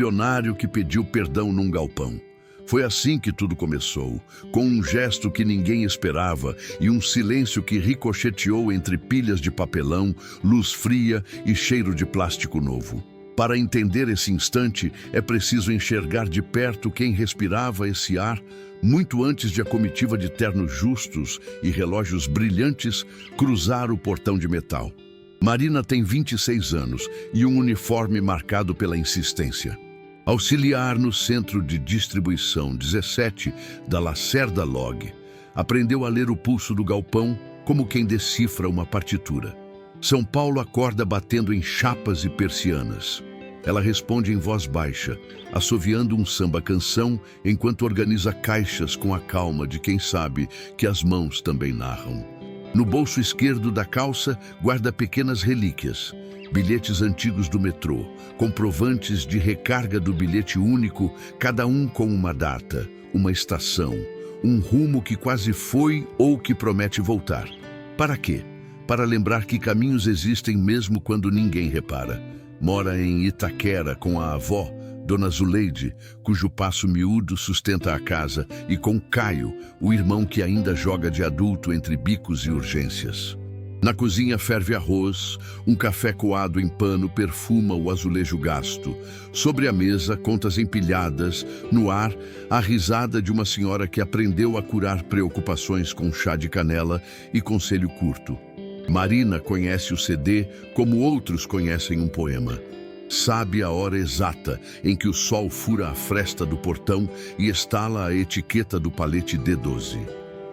milionário que pediu perdão num galpão. Foi assim que tudo começou, com um gesto que ninguém esperava e um silêncio que ricocheteou entre pilhas de papelão, luz fria e cheiro de plástico novo. Para entender esse instante, é preciso enxergar de perto quem respirava esse ar muito antes de a comitiva de ternos justos e relógios brilhantes cruzar o portão de metal. Marina tem 26 anos e um uniforme marcado pela insistência. Auxiliar no Centro de Distribuição 17 da Lacerda Log, aprendeu a ler o pulso do galpão como quem decifra uma partitura. São Paulo acorda batendo em chapas e persianas. Ela responde em voz baixa, assoviando um samba-canção enquanto organiza caixas com a calma de quem sabe que as mãos também narram. No bolso esquerdo da calça, guarda pequenas relíquias, bilhetes antigos do metrô, comprovantes de recarga do bilhete único, cada um com uma data, uma estação, um rumo que quase foi ou que promete voltar. Para quê? Para lembrar que caminhos existem mesmo quando ninguém repara. Mora em Itaquera com a avó, Dona Zuleide, cujo passo miúdo sustenta a casa, e com Caio, o irmão que ainda joga de adulto entre bicos e urgências. Na cozinha ferve arroz, um café coado em pano perfuma o azulejo gasto. Sobre a mesa, contas empilhadas, no ar, a risada de uma senhora que aprendeu a curar preocupações com chá de canela e conselho curto. Marina conhece o CD como outros conhecem um poema. Sabe a hora exata em que o sol fura a fresta do portão e estala a etiqueta do palete D12.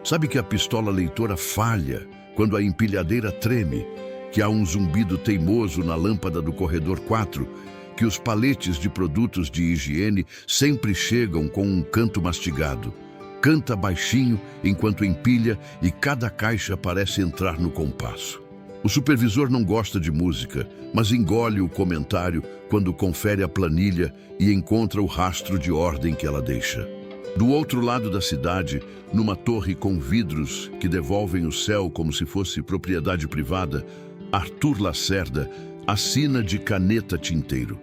Sabe que a pistola leitora falha quando a empilhadeira treme, que há um zumbido teimoso na lâmpada do corredor 4, que os paletes de produtos de higiene sempre chegam com um canto mastigado. Canta baixinho enquanto empilha e cada caixa parece entrar no compasso. O supervisor não gosta de música, mas engole o comentário quando confere a planilha e encontra o rastro de ordem que ela deixa. Do outro lado da cidade, numa torre com vidros que devolvem o céu como se fosse propriedade privada, Arthur Lacerda assina de caneta tinteiro.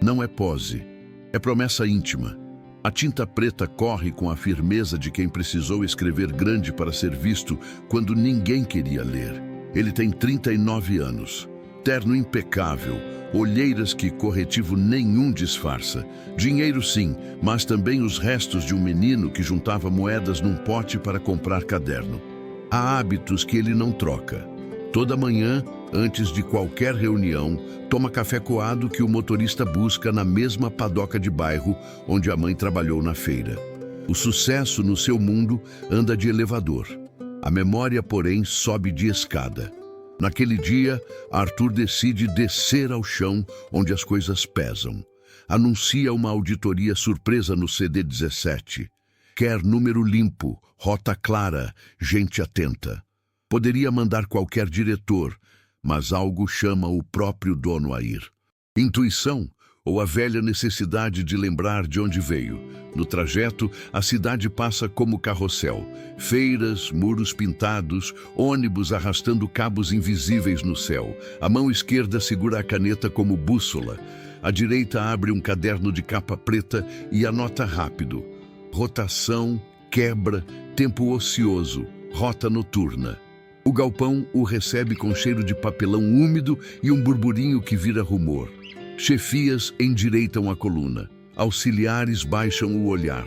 Não é pose, é promessa íntima. A tinta preta corre com a firmeza de quem precisou escrever grande para ser visto quando ninguém queria ler. Ele tem 39 anos, terno impecável, olheiras que corretivo nenhum disfarça. Dinheiro sim, mas também os restos de um menino que juntava moedas num pote para comprar caderno. Há hábitos que ele não troca. Toda manhã, antes de qualquer reunião, toma café coado que o motorista busca na mesma padoca de bairro onde a mãe trabalhou na feira. O sucesso no seu mundo anda de elevador. A memória, porém, sobe de escada. Naquele dia, Arthur decide descer ao chão onde as coisas pesam. Anuncia uma auditoria surpresa no CD17. Quer número limpo, rota clara, gente atenta. Poderia mandar qualquer diretor, mas algo chama o próprio dono a ir. Intuição ou a velha necessidade de lembrar de onde veio. No trajeto, a cidade passa como carrossel. Feiras, muros pintados, ônibus arrastando cabos invisíveis no céu. A mão esquerda segura a caneta como bússola. A direita abre um caderno de capa preta e anota rápido. Rotação, quebra, tempo ocioso, rota noturna. O galpão o recebe com cheiro de papelão úmido e um burburinho que vira rumor. Chefias endireitam a coluna. Auxiliares baixam o olhar.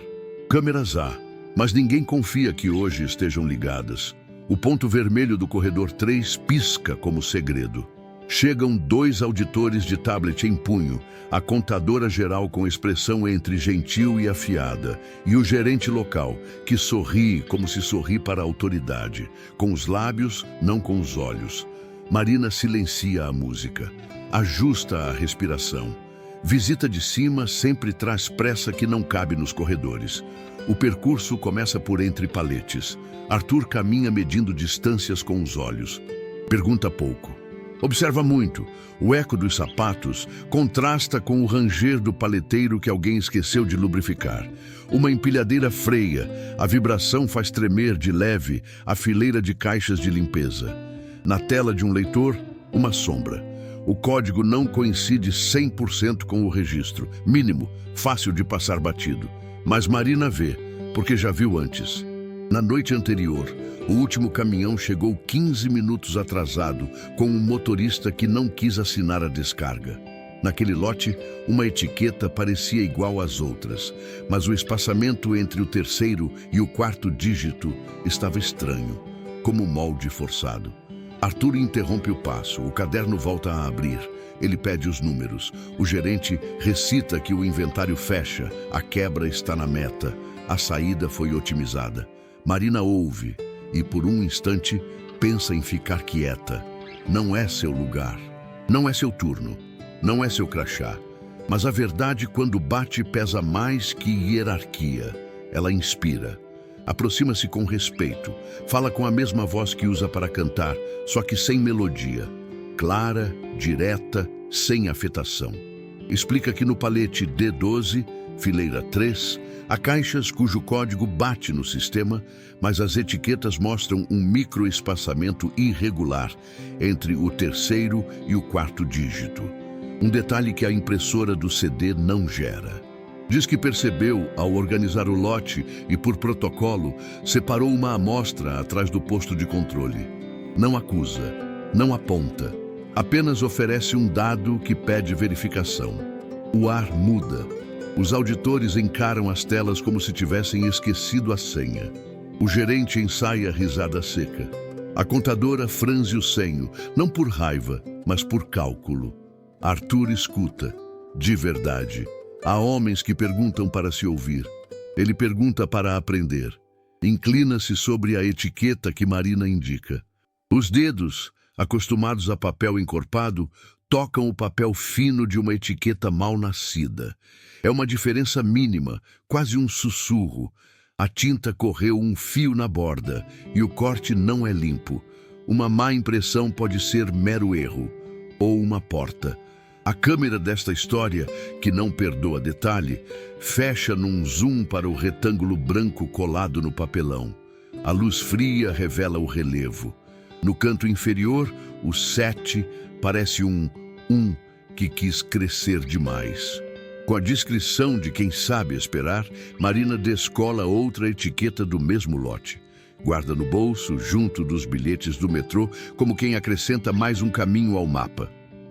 Câmeras há, mas ninguém confia que hoje estejam ligadas. O ponto vermelho do corredor 3 pisca como segredo. Chegam 2 auditores de tablet em punho, a contadora geral com expressão entre gentil e afiada, e o gerente local, que sorri como se sorri para a autoridade, com os lábios, não com os olhos. Marina silencia a música, ajusta a respiração. Visita de cima sempre traz pressa que não cabe nos corredores. O percurso começa por entre paletes. Arthur caminha medindo distâncias com os olhos. Pergunta pouco. Observa muito. O eco dos sapatos contrasta com o ranger do paleteiro que alguém esqueceu de lubrificar. Uma empilhadeira freia. A vibração faz tremer de leve a fileira de caixas de limpeza. Na tela de um leitor, uma sombra. O código não coincide 100% com o registro. Mínimo, fácil de passar batido. Mas Marina vê, porque já viu antes. Na noite anterior, o último caminhão chegou 15 minutos atrasado, com um motorista que não quis assinar a descarga. Naquele lote, uma etiqueta parecia igual às outras, mas o espaçamento entre o terceiro e o quarto dígito estava estranho, como molde forçado. Arthur interrompe o passo, o caderno volta a abrir. Ele pede os números. O gerente recita que o inventário fecha, a quebra está na meta, a saída foi otimizada. Marina ouve e, por um instante, pensa em ficar quieta. Não é seu lugar, não é seu turno, não é seu crachá. Mas a verdade, quando bate, pesa mais que hierarquia. Ela inspira. Aproxima-se com respeito. Fala com a mesma voz que usa para cantar, só que sem melodia. Clara, direta, sem afetação. Explica que no palete D12, fileira 3, há caixas cujo código bate no sistema, mas as etiquetas mostram um microespaçamento irregular entre o terceiro e o quarto dígito. Um detalhe que a impressora do CD não gera. Diz que percebeu ao organizar o lote e, por protocolo, separou uma amostra atrás do posto de controle. Não acusa, não aponta, apenas oferece um dado que pede verificação. O ar muda. Os auditores encaram as telas como se tivessem esquecido a senha. O gerente ensaia a risada seca. A contadora franze o senho, não por raiva, mas por cálculo. Arthur escuta, de verdade. Há homens que perguntam para se ouvir. Ele pergunta para aprender. Inclina-se sobre a etiqueta que Marina indica. Os dedos, acostumados a papel encorpado, tocam o papel fino de uma etiqueta mal nascida. É uma diferença mínima, quase um sussurro. A tinta correu um fio na borda e o corte não é limpo. Uma má impressão pode ser mero erro, ou uma porta. A câmera desta história, que não perdoa detalhe, fecha num zoom para o retângulo branco colado no papelão. A luz fria revela o relevo. No canto inferior, o 7 parece um que quis crescer demais. Com a discrição de quem sabe esperar, Marina descola outra etiqueta do mesmo lote. Guarda no bolso, junto dos bilhetes do metrô, como quem acrescenta mais um caminho ao mapa.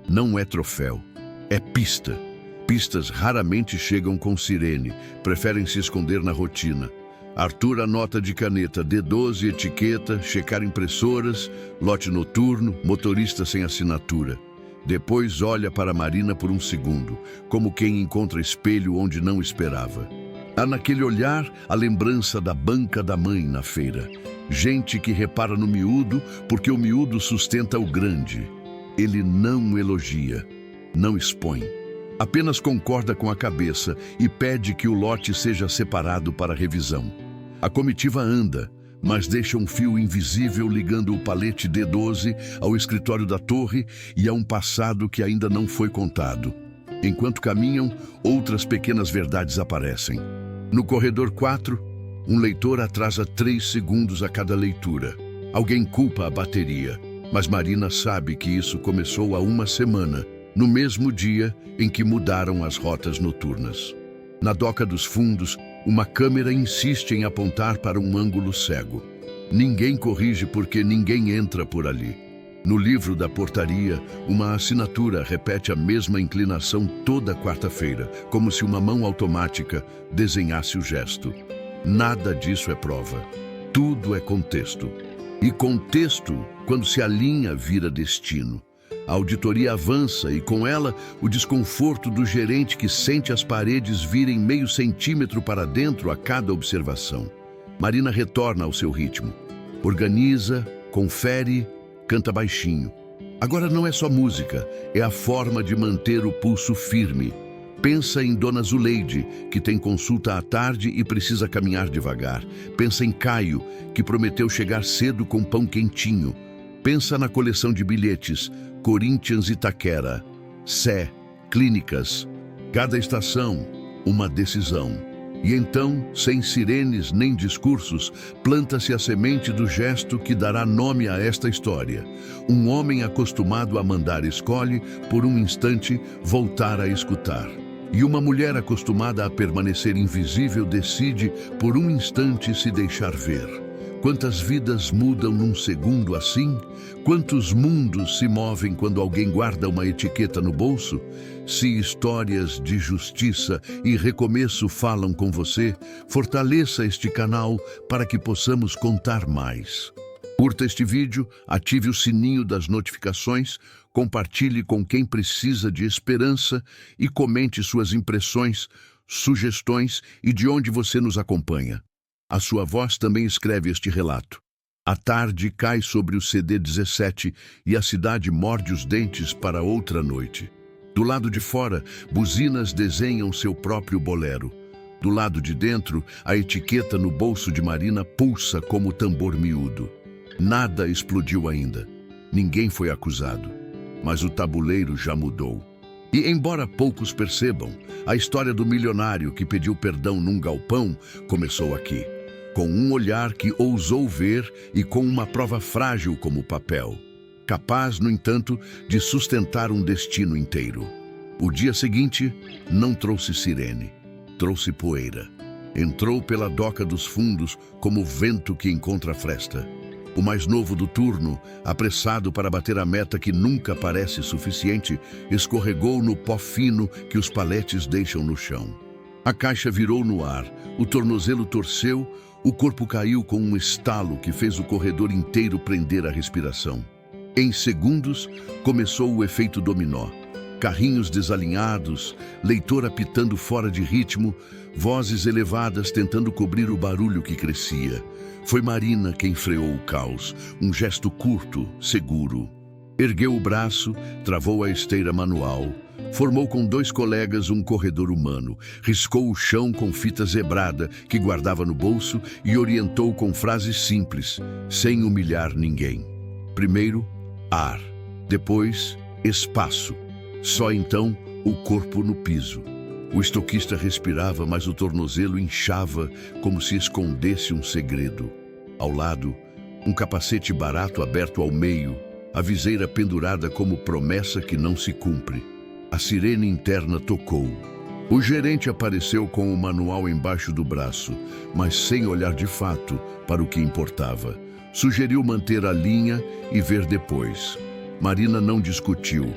Não é troféu, é pista. Pistas raramente chegam com sirene, preferem se esconder na rotina. Arthur anota de caneta D12, etiqueta, checar impressoras, lote noturno, motorista sem assinatura. Depois olha para Marina por um segundo, como quem encontra espelho onde não esperava. Há naquele olhar a lembrança da banca da mãe na feira. Gente que repara no miúdo porque o miúdo sustenta o grande. Ele não elogia, não expõe. Apenas concorda com a cabeça e pede que o lote seja separado para revisão. A comitiva anda, mas deixa um fio invisível ligando o palete D12 ao escritório da torre e a um passado que ainda não foi contado. Enquanto caminham, outras pequenas verdades aparecem. No corredor 4, um leitor atrasa 3 segundos a cada leitura. Alguém culpa a bateria, mas Marina sabe que isso começou há uma semana, no mesmo dia em que mudaram as rotas noturnas. Na doca dos fundos, uma câmera insiste em apontar para um ângulo cego. Ninguém corrige porque ninguém entra por ali. No livro da portaria, uma assinatura repete a mesma inclinação toda quarta-feira, como se uma mão automática desenhasse o gesto. Nada disso é prova. Tudo é contexto. E contexto, quando se alinha, vira destino. A auditoria avança e, com ela, o desconforto do gerente que sente as paredes virem meio centímetro para dentro a cada observação. Marina retorna ao seu ritmo. Organiza, confere, canta baixinho. Agora não é só música, é a forma de manter o pulso firme. Pensa em Dona Zuleide, que tem consulta à tarde e precisa caminhar devagar. Pensa em Caio, que prometeu chegar cedo com pão quentinho. Pensa na coleção de bilhetes, Corinthians Itaquera, Sé, Clínicas. Cada estação, uma decisão. E então, sem sirenes nem discursos, planta-se a semente do gesto que dará nome a esta história. Um homem acostumado a mandar escolhe, por um instante, voltar a escutar. E uma mulher acostumada a permanecer invisível decide, por um instante, se deixar ver. Quantas vidas mudam num segundo assim? Quantos mundos se movem quando alguém guarda uma etiqueta no bolso? Se histórias de justiça e recomeço falam com você, fortaleça este canal para que possamos contar mais. Curta este vídeo, ative o sininho das notificações, compartilhe com quem precisa de esperança e comente suas impressões, sugestões e de onde você nos acompanha. A sua voz também escreve este relato. A tarde cai sobre o CD-17 e a cidade morde os dentes para outra noite. Do lado de fora, buzinas desenham seu próprio bolero. Do lado de dentro, a etiqueta no bolso de Marina pulsa como tambor miúdo. Nada explodiu ainda. Ninguém foi acusado. Mas o tabuleiro já mudou. E, embora poucos percebam, a história do milionário que pediu perdão num galpão começou aqui. Com um olhar que ousou ver e com uma prova frágil como papel. Capaz, no entanto, de sustentar um destino inteiro. O dia seguinte não trouxe sirene, trouxe poeira. Entrou pela doca dos fundos como vento que encontra a fresta. O mais novo do turno, apressado para bater a meta que nunca parece suficiente, escorregou no pó fino que os paletes deixam no chão. A caixa virou no ar, o tornozelo torceu, o corpo caiu com um estalo que fez o corredor inteiro prender a respiração. Em segundos, começou o efeito dominó. Carrinhos desalinhados, leitor apitando fora de ritmo, vozes elevadas tentando cobrir o barulho que crescia. Foi Marina quem freou o caos, um gesto curto, seguro. Ergueu o braço, travou a esteira manual, formou com 2 colegas um corredor humano, riscou o chão com fita zebrada que guardava no bolso e orientou com frases simples, sem humilhar ninguém. Primeiro, ar. Depois, espaço. Só então, o corpo no piso. O estoquista respirava, mas o tornozelo inchava como se escondesse um segredo. Ao lado, um capacete barato aberto ao meio, a viseira pendurada como promessa que não se cumpre. A sirene interna tocou. O gerente apareceu com o manual embaixo do braço, mas sem olhar de fato para o que importava. Sugeriu manter a linha e ver depois. Marina não discutiu.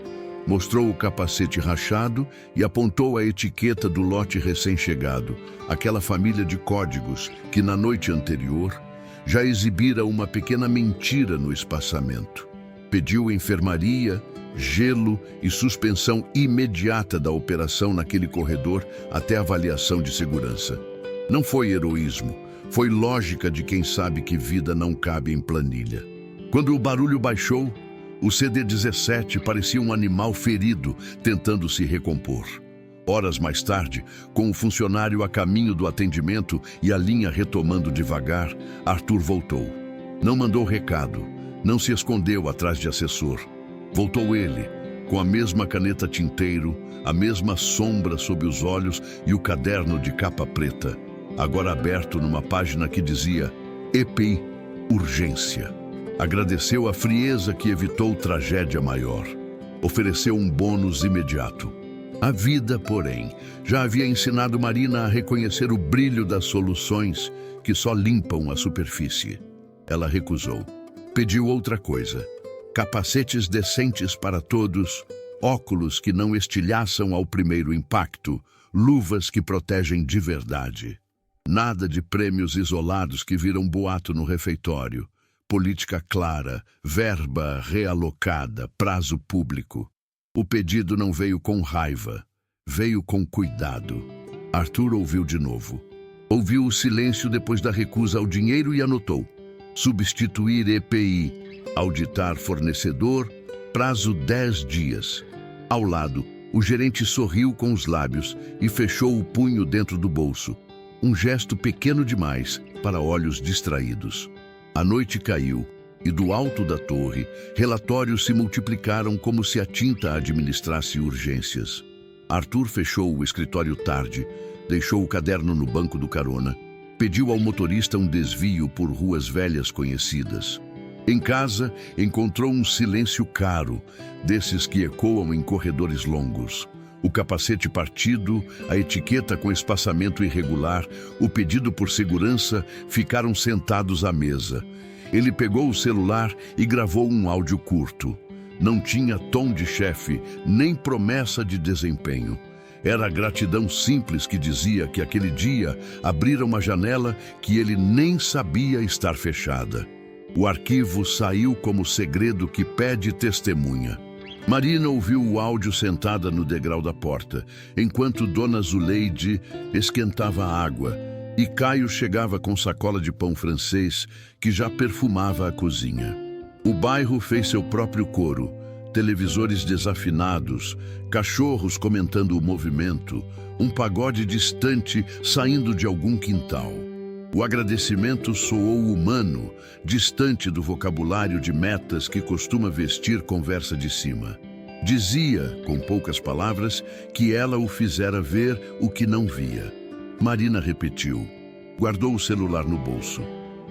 Mostrou o capacete rachado e apontou a etiqueta do lote recém-chegado, aquela família de códigos que, na noite anterior, já exibira uma pequena mentira no espaçamento. Pediu enfermaria, gelo e suspensão imediata da operação naquele corredor até avaliação de segurança. Não foi heroísmo, foi lógica de quem sabe que vida não cabe em planilha. Quando o barulho baixou, o CD-17 parecia um animal ferido, tentando se recompor. Horas mais tarde, com o funcionário a caminho do atendimento e a linha retomando devagar, Arthur voltou. Não mandou recado, não se escondeu atrás de assessor. Voltou ele, com a mesma caneta tinteiro, a mesma sombra sob os olhos e o caderno de capa preta, agora aberto numa página que dizia EPI, urgência. Agradeceu a frieza que evitou tragédia maior. Ofereceu um bônus imediato. A vida, porém, já havia ensinado Marina a reconhecer o brilho das soluções que só limpam a superfície. Ela recusou. Pediu outra coisa. Capacetes decentes para todos, óculos que não estilhaçam ao primeiro impacto, luvas que protegem de verdade. Nada de prêmios isolados que viram boato no refeitório. Política clara, verba realocada, prazo público. O pedido não veio com raiva, veio com cuidado. Arthur ouviu de novo. Ouviu o silêncio depois da recusa ao dinheiro e anotou. Substituir EPI, auditar fornecedor, prazo 10 dias. Ao lado, o gerente sorriu com os lábios e fechou o punho dentro do bolso. Um gesto pequeno demais para olhos distraídos. A noite caiu e do alto da torre, relatórios se multiplicaram como se a tinta administrasse urgências. Arthur fechou o escritório tarde, deixou o caderno no banco do carona, pediu ao motorista um desvio por ruas velhas conhecidas. Em casa, encontrou um silêncio caro, desses que ecoam em corredores longos. O capacete partido, a etiqueta com espaçamento irregular, o pedido por segurança ficaram sentados à mesa. Ele pegou o celular e gravou um áudio curto. Não tinha tom de chefe, nem promessa de desempenho. Era a gratidão simples que dizia que aquele dia abrira uma janela que ele nem sabia estar fechada. O arquivo saiu como segredo que pede testemunha. Marina ouviu o áudio sentada no degrau da porta, enquanto Dona Zuleide esquentava a água e Caio chegava com sacola de pão francês que já perfumava a cozinha. O bairro fez seu próprio coro, televisores desafinados, cachorros comentando o movimento, um pagode distante saindo de algum quintal. O agradecimento soou humano, distante do vocabulário de metas que costuma vestir conversa de cima. Dizia, com poucas palavras, que ela o fizera ver o que não via. Marina repetiu. Guardou o celular no bolso.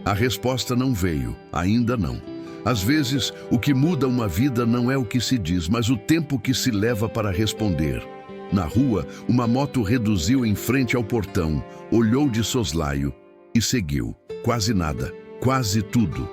A resposta não veio, ainda não. Às vezes, o que muda uma vida não é o que se diz, mas o tempo que se leva para responder. Na rua, uma moto reduziu em frente ao portão, olhou de soslaio e seguiu. Quase nada, quase tudo.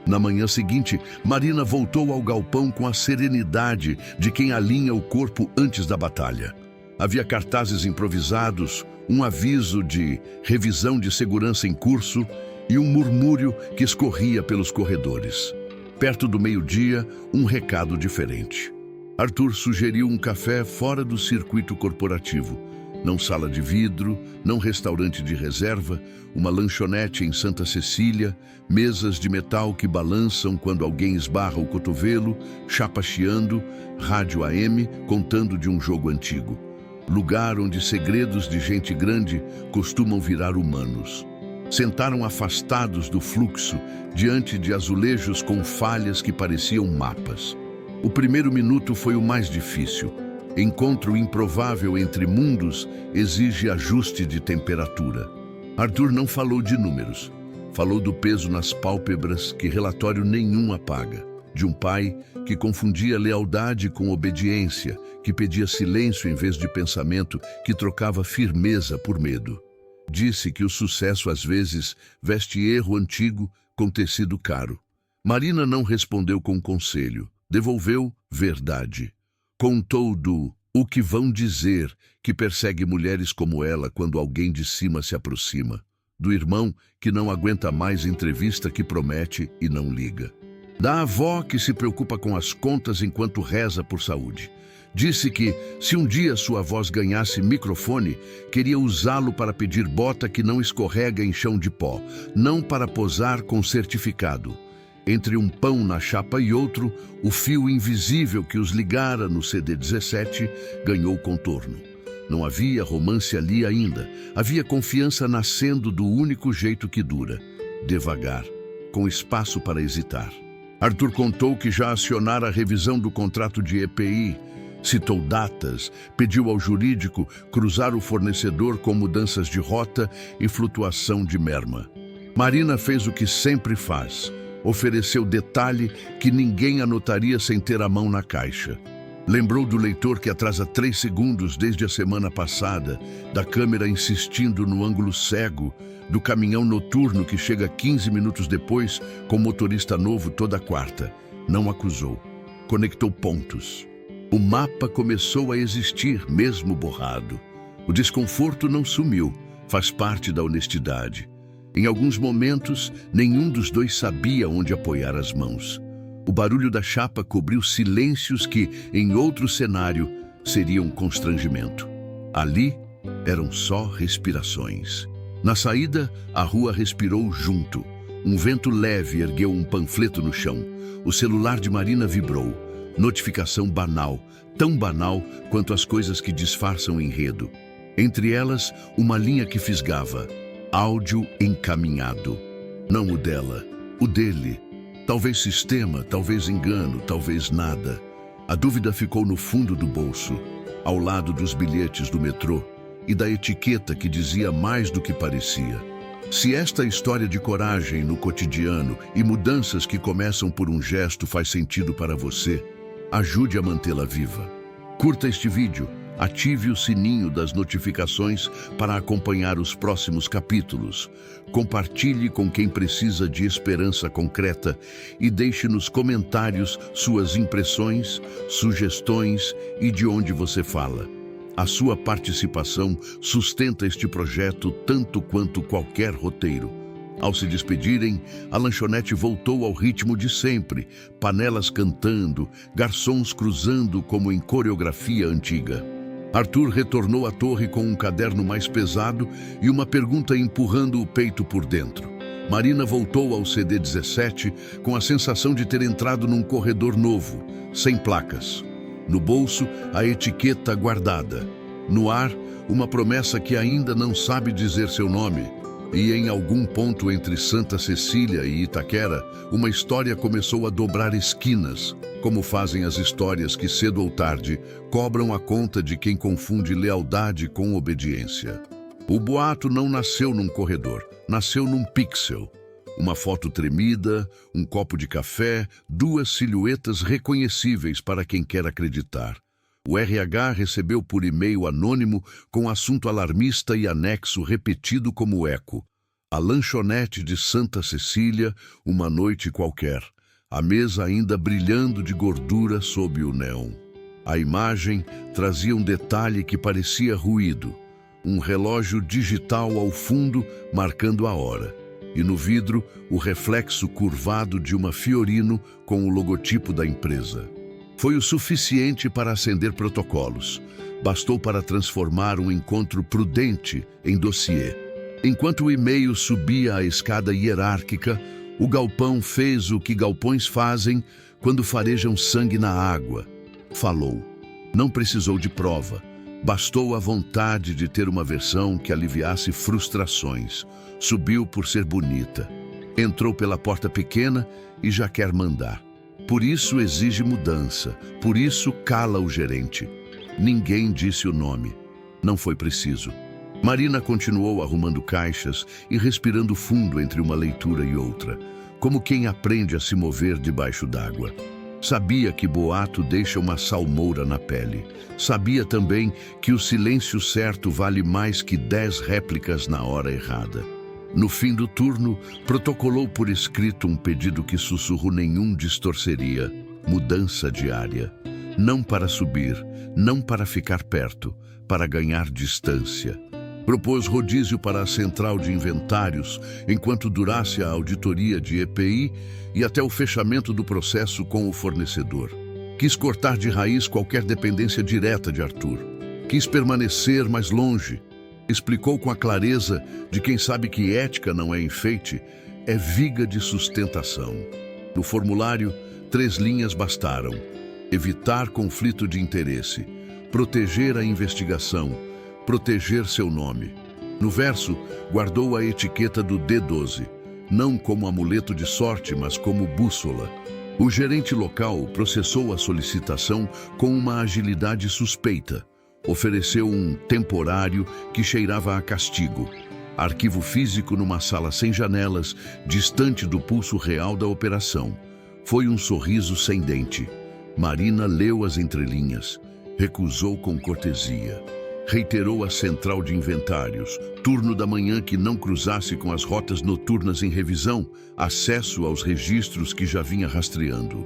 Na manhã seguinte, Marina voltou ao galpão com a serenidade de quem alinha o corpo antes da batalha. Havia cartazes improvisados, um aviso de revisão de segurança em curso e um murmúrio que escorria pelos corredores. Perto do meio-dia, um recado diferente. Arthur sugeriu um café fora do circuito corporativo. Não sala de vidro, não restaurante de reserva, uma lanchonete em Santa Cecília, mesas de metal que balançam quando alguém esbarra o cotovelo, chapa chiando, rádio AM contando de um jogo antigo. Lugar onde segredos de gente grande costumam virar humanos. Sentaram afastados do fluxo, diante de azulejos com falhas que pareciam mapas. O primeiro minuto foi o mais difícil. Encontro improvável entre mundos exige ajuste de temperatura. Arthur não falou de números. Falou do peso nas pálpebras que relatório nenhum apaga. De um pai que confundia lealdade com obediência, que pedia silêncio em vez de pensamento, que trocava firmeza por medo. Disse que o sucesso às vezes veste erro antigo com tecido caro. Marina não respondeu com conselho. Devolveu verdade. Contou do o que vão dizer que persegue mulheres como ela quando alguém de cima se aproxima. Do irmão que não aguenta mais entrevista que promete e não liga. Da avó que se preocupa com as contas enquanto reza por saúde. Disse que, se um dia sua voz ganhasse microfone, queria usá-lo para pedir bota que não escorrega em chão de pó, não para posar com certificado. Entre um pão na chapa e outro, o fio invisível que os ligara no CD-17 ganhou contorno. Não havia romance ali ainda. Havia confiança nascendo do único jeito que dura. Devagar, com espaço para hesitar. Arthur contou que já acionara a revisão do contrato de EPI, citou datas, pediu ao jurídico cruzar o fornecedor com mudanças de rota e flutuação de merma. Marina fez o que sempre faz. Ofereceu detalhe que ninguém anotaria sem ter a mão na caixa. Lembrou do leitor que atrasa 3 segundos desde a semana passada, da câmera insistindo no ângulo cego, do caminhão noturno que chega 15 minutos depois com motorista novo toda quarta. Não acusou. Conectou pontos. O mapa começou a existir, mesmo borrado. O desconforto não sumiu, faz parte da honestidade. Em alguns momentos, nenhum dos dois sabia onde apoiar as mãos. O barulho da chapa cobriu silêncios que, em outro cenário, seriam constrangimento. Ali, eram só respirações. Na saída, a rua respirou junto. Um vento leve ergueu um panfleto no chão. O celular de Marina vibrou. Notificação banal, tão banal quanto as coisas que disfarçam enredo. Entre elas, uma linha que fisgava. Áudio encaminhado. Não o dela, o dele. Talvez sistema, talvez engano, talvez nada. A dúvida ficou no fundo do bolso. ao lado dos bilhetes do metrô e da etiqueta que dizia mais do que parecia. Se esta história de coragem no cotidiano e mudanças que começam por um gesto faz sentido para você, ajude a mantê-la viva. Curta este vídeo, ative o sininho das notificações para acompanhar os próximos capítulos. Compartilhe com quem precisa de esperança concreta e deixe nos comentários suas impressões, sugestões e de onde você fala. A sua participação sustenta este projeto tanto quanto qualquer roteiro. Ao se despedirem, a lanchonete voltou ao ritmo de sempre, panelas cantando, garçons cruzando como em coreografia antiga. Arthur retornou à torre com um caderno mais pesado e uma pergunta empurrando o peito por dentro. Marina voltou ao CD17 com a sensação de ter entrado num corredor novo, sem placas. No bolso, a etiqueta guardada. No ar, uma promessa que ainda não sabe dizer seu nome. E em algum ponto entre Santa Cecília e Itaquera, uma história começou a dobrar esquinas, como fazem as histórias que cedo ou tarde cobram a conta de quem confunde lealdade com obediência. O boato não nasceu num corredor, nasceu num pixel. Uma foto tremida, um copo de café, duas silhuetas reconhecíveis para quem quer acreditar. O RH recebeu por e-mail anônimo com assunto alarmista e anexo repetido como eco. A lanchonete de Santa Cecília, uma noite qualquer. A mesa ainda brilhando de gordura sob o neon. A imagem trazia um detalhe que parecia ruído. Um relógio digital ao fundo marcando a hora. E no vidro, o reflexo curvado de uma Fiorino com o logotipo da empresa. Foi o suficiente para acender protocolos. Bastou para transformar um encontro prudente em dossiê. Enquanto o e-mail subia a escada hierárquica, o galpão fez o que galpões fazem quando farejam sangue na água. Falou. Não precisou de prova. Bastou a vontade de ter uma versão que aliviasse frustrações. Subiu por ser bonita. Entrou pela porta pequena e já quer mandar. Por isso exige mudança. Por isso cala o gerente. Ninguém disse o nome. Não foi preciso. Marina continuou arrumando caixas e respirando fundo entre uma leitura e outra, como quem aprende a se mover debaixo d'água. Sabia que boato deixa uma salmoura na pele. Sabia também que o silêncio certo vale mais que 10 réplicas na hora errada. No fim do turno, protocolou por escrito um pedido que sussurro nenhum distorceria. Mudança diária. Não para subir, não para ficar perto, para ganhar distância. Propôs rodízio para a central de inventários enquanto durasse a auditoria de EPI e até o fechamento do processo com o fornecedor. Quis cortar de raiz qualquer dependência direta de Arthur. Quis permanecer mais longe. Explicou com a clareza de quem sabe que ética não é enfeite, é viga de sustentação. No formulário, 3 linhas bastaram. Evitar conflito de interesse, proteger a investigação, proteger seu nome. No verso, guardou a etiqueta do D12, não como amuleto de sorte, mas como bússola. O gerente local processou a solicitação com uma agilidade suspeita. Ofereceu um temporário que cheirava a castigo. Arquivo físico numa sala sem janelas, distante do pulso real da operação. Foi um sorriso sem dente. Marina leu as entrelinhas. Recusou com cortesia. Reiterou a central de inventários, turno da manhã que não cruzasse com as rotas noturnas em revisão, acesso aos registros que já vinha rastreando.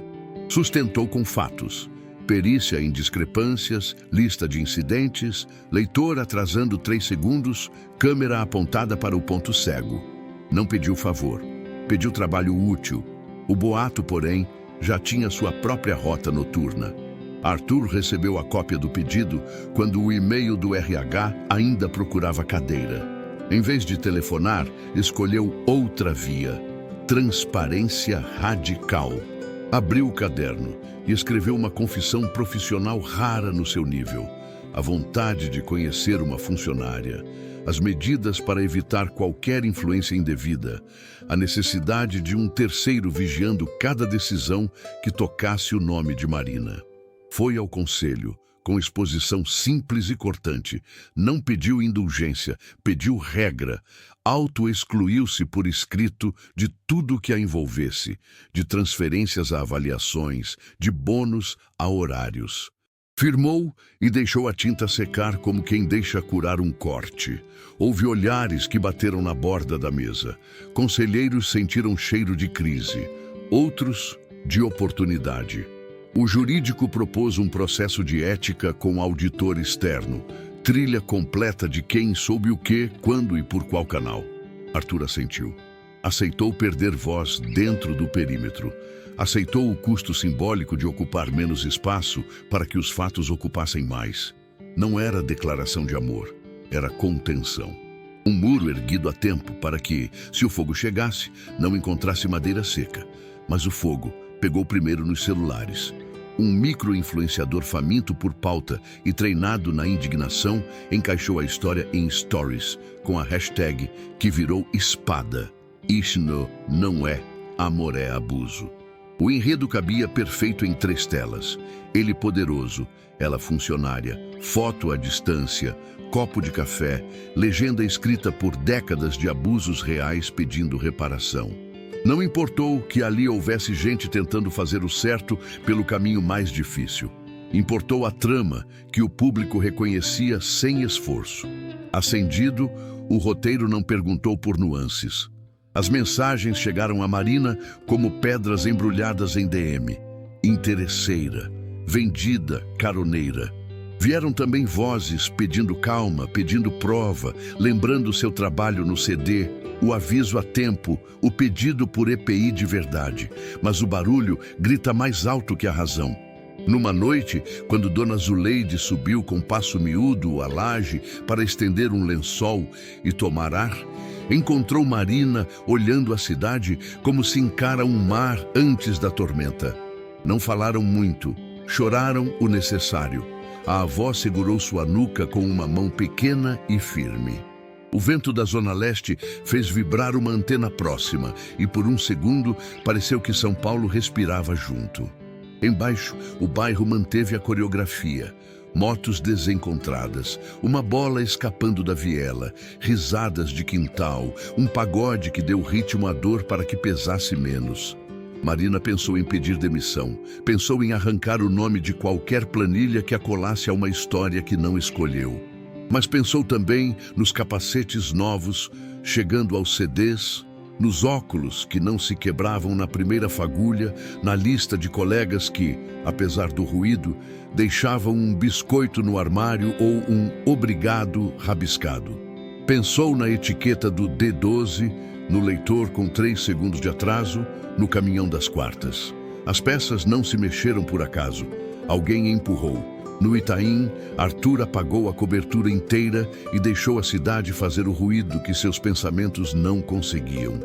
Sustentou com fatos. Perícia em discrepâncias, lista de incidentes, leitor atrasando 3 segundos, câmera apontada para o ponto cego. Não pediu favor, pediu trabalho útil. O boato, porém, já tinha sua própria rota noturna. Arthur recebeu a cópia do pedido quando o e-mail do RH ainda procurava cadeira. Em vez de telefonar, escolheu outra via: transparência radical. Abriu o caderno e escreveu uma confissão profissional rara no seu nível. A vontade de conhecer uma funcionária, as medidas para evitar qualquer influência indevida, a necessidade de um terceiro vigiando cada decisão que tocasse o nome de Marina. Foi ao conselho, com exposição simples e cortante. Não pediu indulgência, pediu regra. Auto-excluiu-se por escrito de tudo que a envolvesse, de transferências a avaliações, de bônus a horários. Firmou e deixou a tinta secar como quem deixa curar um corte. Houve olhares que bateram na borda da mesa. Conselheiros sentiram cheiro de crise, outros de oportunidade. O jurídico propôs um processo de ética com auditor externo, trilha completa de quem soube o que, quando e por qual canal. Arthur assentiu. Aceitou perder voz dentro do perímetro. Aceitou o custo simbólico de ocupar menos espaço para que os fatos ocupassem mais. Não era declaração de amor, era contenção. Um muro erguido a tempo para que, se o fogo chegasse, não encontrasse madeira seca. Mas o fogo pegou primeiro nos celulares. Um micro-influenciador faminto por pauta e treinado na indignação encaixou a história em stories, com a hashtag que virou espada. Ishno não é, amor é abuso. O enredo cabia perfeito em 3 telas. Ele poderoso, ela funcionária, foto à distância, copo de café, legenda escrita por décadas de abusos reais pedindo reparação. Não importou que ali houvesse gente tentando fazer o certo pelo caminho mais difícil. Importou a trama que o público reconhecia sem esforço. Acendido, o roteiro não perguntou por nuances. As mensagens chegaram a Marina como pedras embrulhadas em DM. Interesseira, vendida, caroneira. Vieram também vozes pedindo calma, pedindo prova, lembrando seu trabalho no CD, o aviso a tempo, o pedido por EPI de verdade. Mas o barulho grita mais alto que a razão. Numa noite, quando Dona Zuleide subiu com passo miúdo à laje para estender um lençol e tomar ar, encontrou Marina olhando a cidade como se encara um mar antes da tormenta. Não falaram muito, choraram o necessário. A avó segurou sua nuca com uma mão pequena e firme. O vento da Zona Leste fez vibrar uma antena próxima e por um segundo pareceu que São Paulo respirava junto. Embaixo, o bairro manteve a coreografia. Motos desencontradas, uma bola escapando da viela, risadas de quintal, um pagode que deu ritmo à dor para que pesasse menos. Marina pensou em pedir demissão, pensou em arrancar o nome de qualquer planilha que a colasse a uma história que não escolheu. Mas pensou também nos capacetes novos, chegando aos CDs, nos óculos que não se quebravam na primeira fagulha, na lista de colegas que, apesar do ruído, deixavam um biscoito no armário ou um obrigado rabiscado. Pensou na etiqueta do D12, no leitor com 3 segundos de atraso, no caminhão das quartas. As peças não se mexeram por acaso. Alguém empurrou. No Itaim, Arthur apagou a cobertura inteira e deixou a cidade fazer o ruído que seus pensamentos não conseguiam.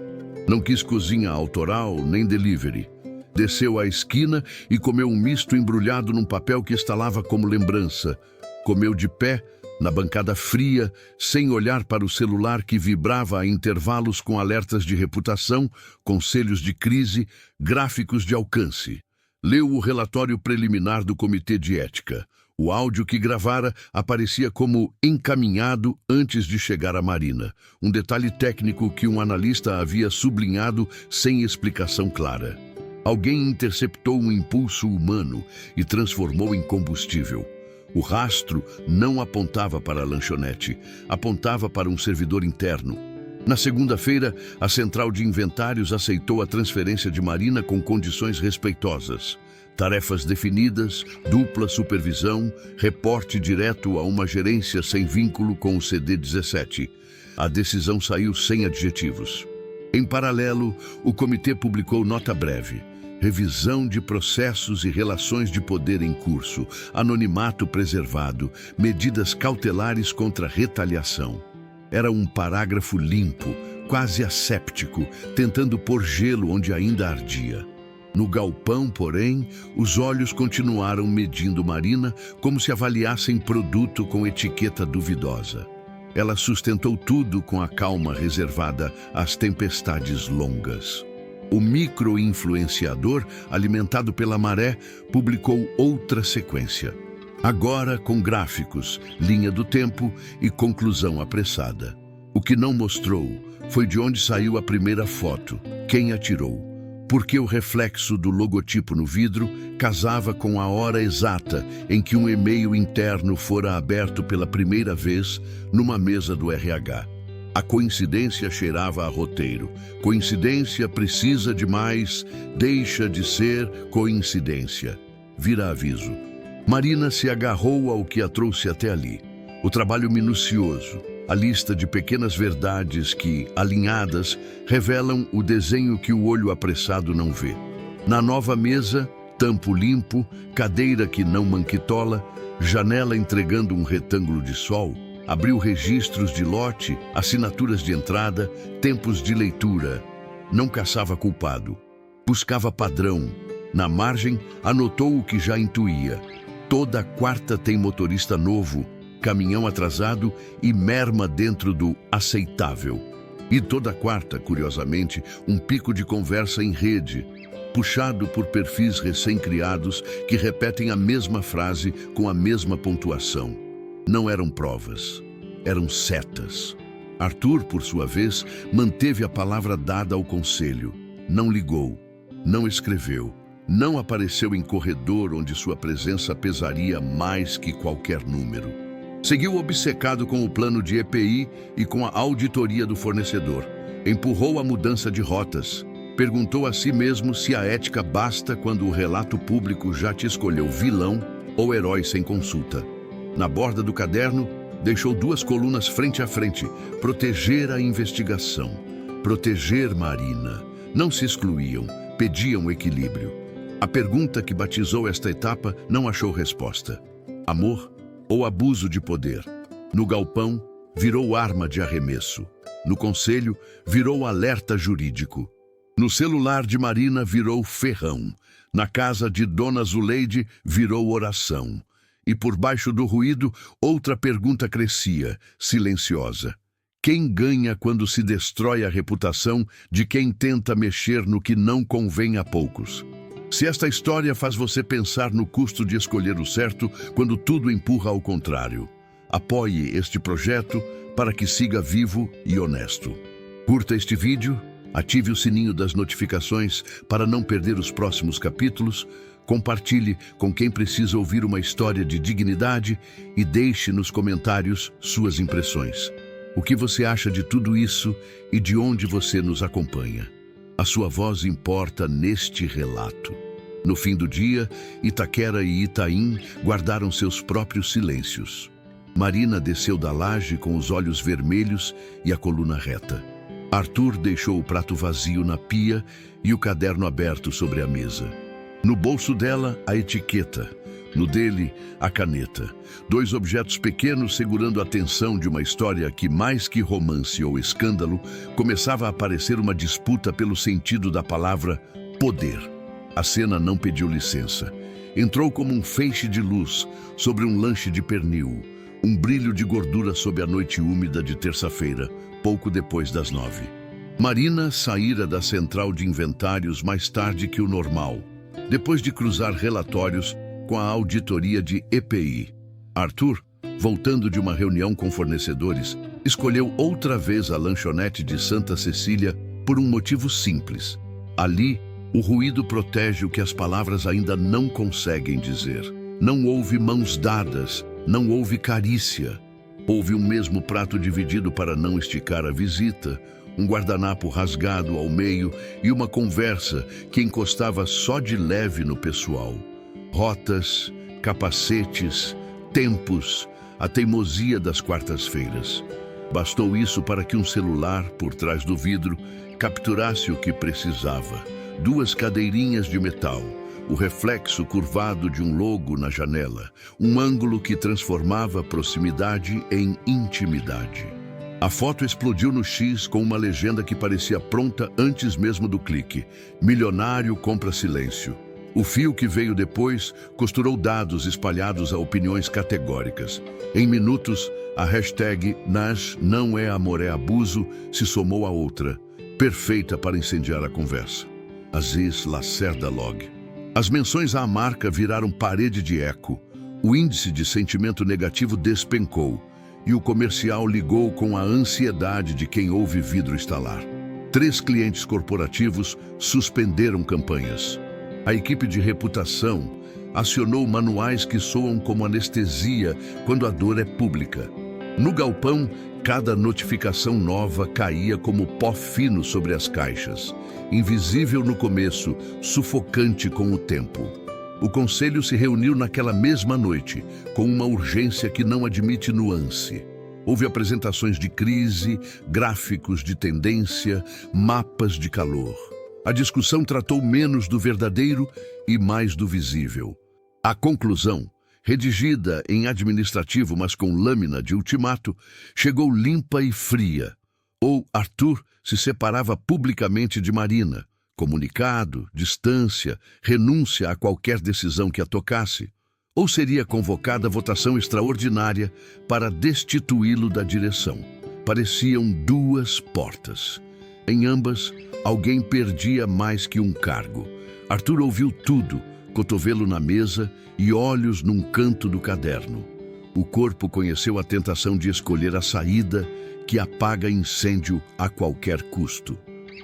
Não quis cozinha autoral nem delivery. Desceu à esquina e comeu um misto embrulhado num papel que estalava como lembrança. Comeu de pé, na bancada fria, sem olhar para o celular que vibrava a intervalos com alertas de reputação, conselhos de crise, gráficos de alcance. Leu o relatório preliminar do Comitê de Ética. O áudio que gravara aparecia como encaminhado antes de chegar a Marina, um detalhe técnico que um analista havia sublinhado sem explicação clara. Alguém interceptou um impulso humano e transformou em combustível. O rastro não apontava para a lanchonete, apontava para um servidor interno. Na segunda-feira, a central de inventários aceitou a transferência de Marina com condições respeitosas. Tarefas definidas, dupla supervisão, reporte direto a uma gerência sem vínculo com o CD17. A decisão saiu sem adjetivos. Em paralelo, o comitê publicou nota breve. Revisão de processos e relações de poder em curso, anonimato preservado, medidas cautelares contra retaliação. Era um parágrafo limpo, quase asséptico, tentando pôr gelo onde ainda ardia. No galpão, porém, os olhos continuaram medindo Marina como se avaliassem produto com etiqueta duvidosa. Ela sustentou tudo com a calma reservada às tempestades longas. O micro-influenciador, alimentado pela maré, publicou outra sequência. Agora com gráficos, linha do tempo e conclusão apressada. O que não mostrou foi de onde saiu a primeira foto, quem a tirou, porque o reflexo do logotipo no vidro casava com a hora exata em que um e-mail interno fora aberto pela primeira vez numa mesa do RH. A coincidência cheirava a roteiro. Coincidência precisa de mais, deixa de ser coincidência. Vira aviso. Marina se agarrou ao que a trouxe até ali. O trabalho minucioso, a lista de pequenas verdades que, alinhadas, revelam o desenho que o olho apressado não vê. Na nova mesa, tampo limpo, cadeira que não manquitola, janela entregando um retângulo de sol, abriu registros de lote, assinaturas de entrada, tempos de leitura. Não caçava culpado. Buscava padrão. Na margem, anotou o que já intuía. Toda quarta tem motorista novo, caminhão atrasado e merma dentro do aceitável. E toda quarta, curiosamente, um pico de conversa em rede, puxado por perfis recém-criados que repetem a mesma frase com a mesma pontuação. Não eram provas, eram setas. Arthur, por sua vez, manteve a palavra dada ao conselho. Não ligou, não escreveu, não apareceu em corredor onde sua presença pesaria mais que qualquer número. Seguiu obcecado com o plano de EPI e com a auditoria do fornecedor. Empurrou a mudança de rotas. Perguntou a si mesmo se a ética basta quando o relato público já te escolheu vilão ou herói sem consulta. Na borda do caderno, deixou 2 colunas frente a frente. Proteger a investigação. Proteger Marina. Não se excluíam, pediam equilíbrio. A pergunta que batizou esta etapa não achou resposta. Amor ou abuso de poder? No galpão, virou arma de arremesso. No conselho, virou alerta jurídico. No celular de Marina, virou ferrão. Na casa de Dona Zuleide, virou oração. E por baixo do ruído, outra pergunta crescia, silenciosa. Quem ganha quando se destrói a reputação de quem tenta mexer no que não convém a poucos? Se esta história faz você pensar no custo de escolher o certo quando tudo empurra ao contrário, apoie este projeto para que siga vivo e honesto. Curta este vídeo, ative o sininho das notificações para não perder os próximos capítulos, compartilhe com quem precisa ouvir uma história de dignidade e deixe nos comentários suas impressões. O que você acha de tudo isso e de onde você nos acompanha? A sua voz importa neste relato. No fim do dia, Itaquera e Itaim guardaram seus próprios silêncios. Marina desceu da laje com os olhos vermelhos e a coluna reta. Arthur deixou o prato vazio na pia e o caderno aberto sobre a mesa. No bolso dela, a etiqueta. No dele, a caneta. 2 objetos pequenos segurando a tensão de uma história que, mais que romance ou escândalo, começava a parecer uma disputa pelo sentido da palavra poder. A cena não pediu licença. Entrou como um feixe de luz sobre um lanche de pernil, um brilho de gordura sob a noite úmida de terça-feira, pouco depois das 9. Marina saíra da central de inventários mais tarde que o normal, depois de cruzar relatórios com a auditoria de EPI. Arthur, voltando de uma reunião com fornecedores, escolheu outra vez a lanchonete de Santa Cecília por um motivo simples. Ali, o ruído protege o que as palavras ainda não conseguem dizer. Não houve mãos dadas, não houve carícia. Houve um mesmo prato dividido para não esticar a visita, um guardanapo rasgado ao meio e uma conversa que encostava só de leve no pessoal. Rotas, capacetes, tempos, a teimosia das quartas-feiras. Bastou isso para que um celular, por trás do vidro, capturasse o que precisava. 2 cadeirinhas de metal, o reflexo curvado de um logo na janela, um ângulo que transformava proximidade em intimidade. A foto explodiu no X com uma legenda que parecia pronta antes mesmo do clique. Milionário compra silêncio. O fio que veio depois costurou dados espalhados a opiniões categóricas. Em minutos, a hashtag Nas não é amor é abuso se somou a outra, perfeita para incendiar a conversa. Aziz Lacerda Log. As menções à marca viraram parede de eco. O índice de sentimento negativo despencou e o comercial ligou com a ansiedade de quem ouve vidro estalar. 3 clientes corporativos suspenderam campanhas. A equipe de reputação acionou manuais que soam como anestesia quando a dor é pública. No galpão, cada notificação nova caía como pó fino sobre as caixas, invisível no começo, sufocante com o tempo. O conselho se reuniu naquela mesma noite, com uma urgência que não admite nuance. Houve apresentações de crise, gráficos de tendência, mapas de calor. A discussão tratou menos do verdadeiro e mais do visível. A conclusão, redigida em administrativo, mas com lâmina de ultimato, chegou limpa e fria. Ou Arthur se separava publicamente de Marina. Comunicado, distância, renúncia a qualquer decisão que a tocasse. Ou seria convocada votação extraordinária para destituí-lo da direção. Pareciam 2 portas. Em ambas, alguém perdia mais que um cargo. Arthur ouviu tudo, cotovelo na mesa e olhos num canto do caderno. O corpo conheceu a tentação de escolher a saída que apaga incêndio a qualquer custo.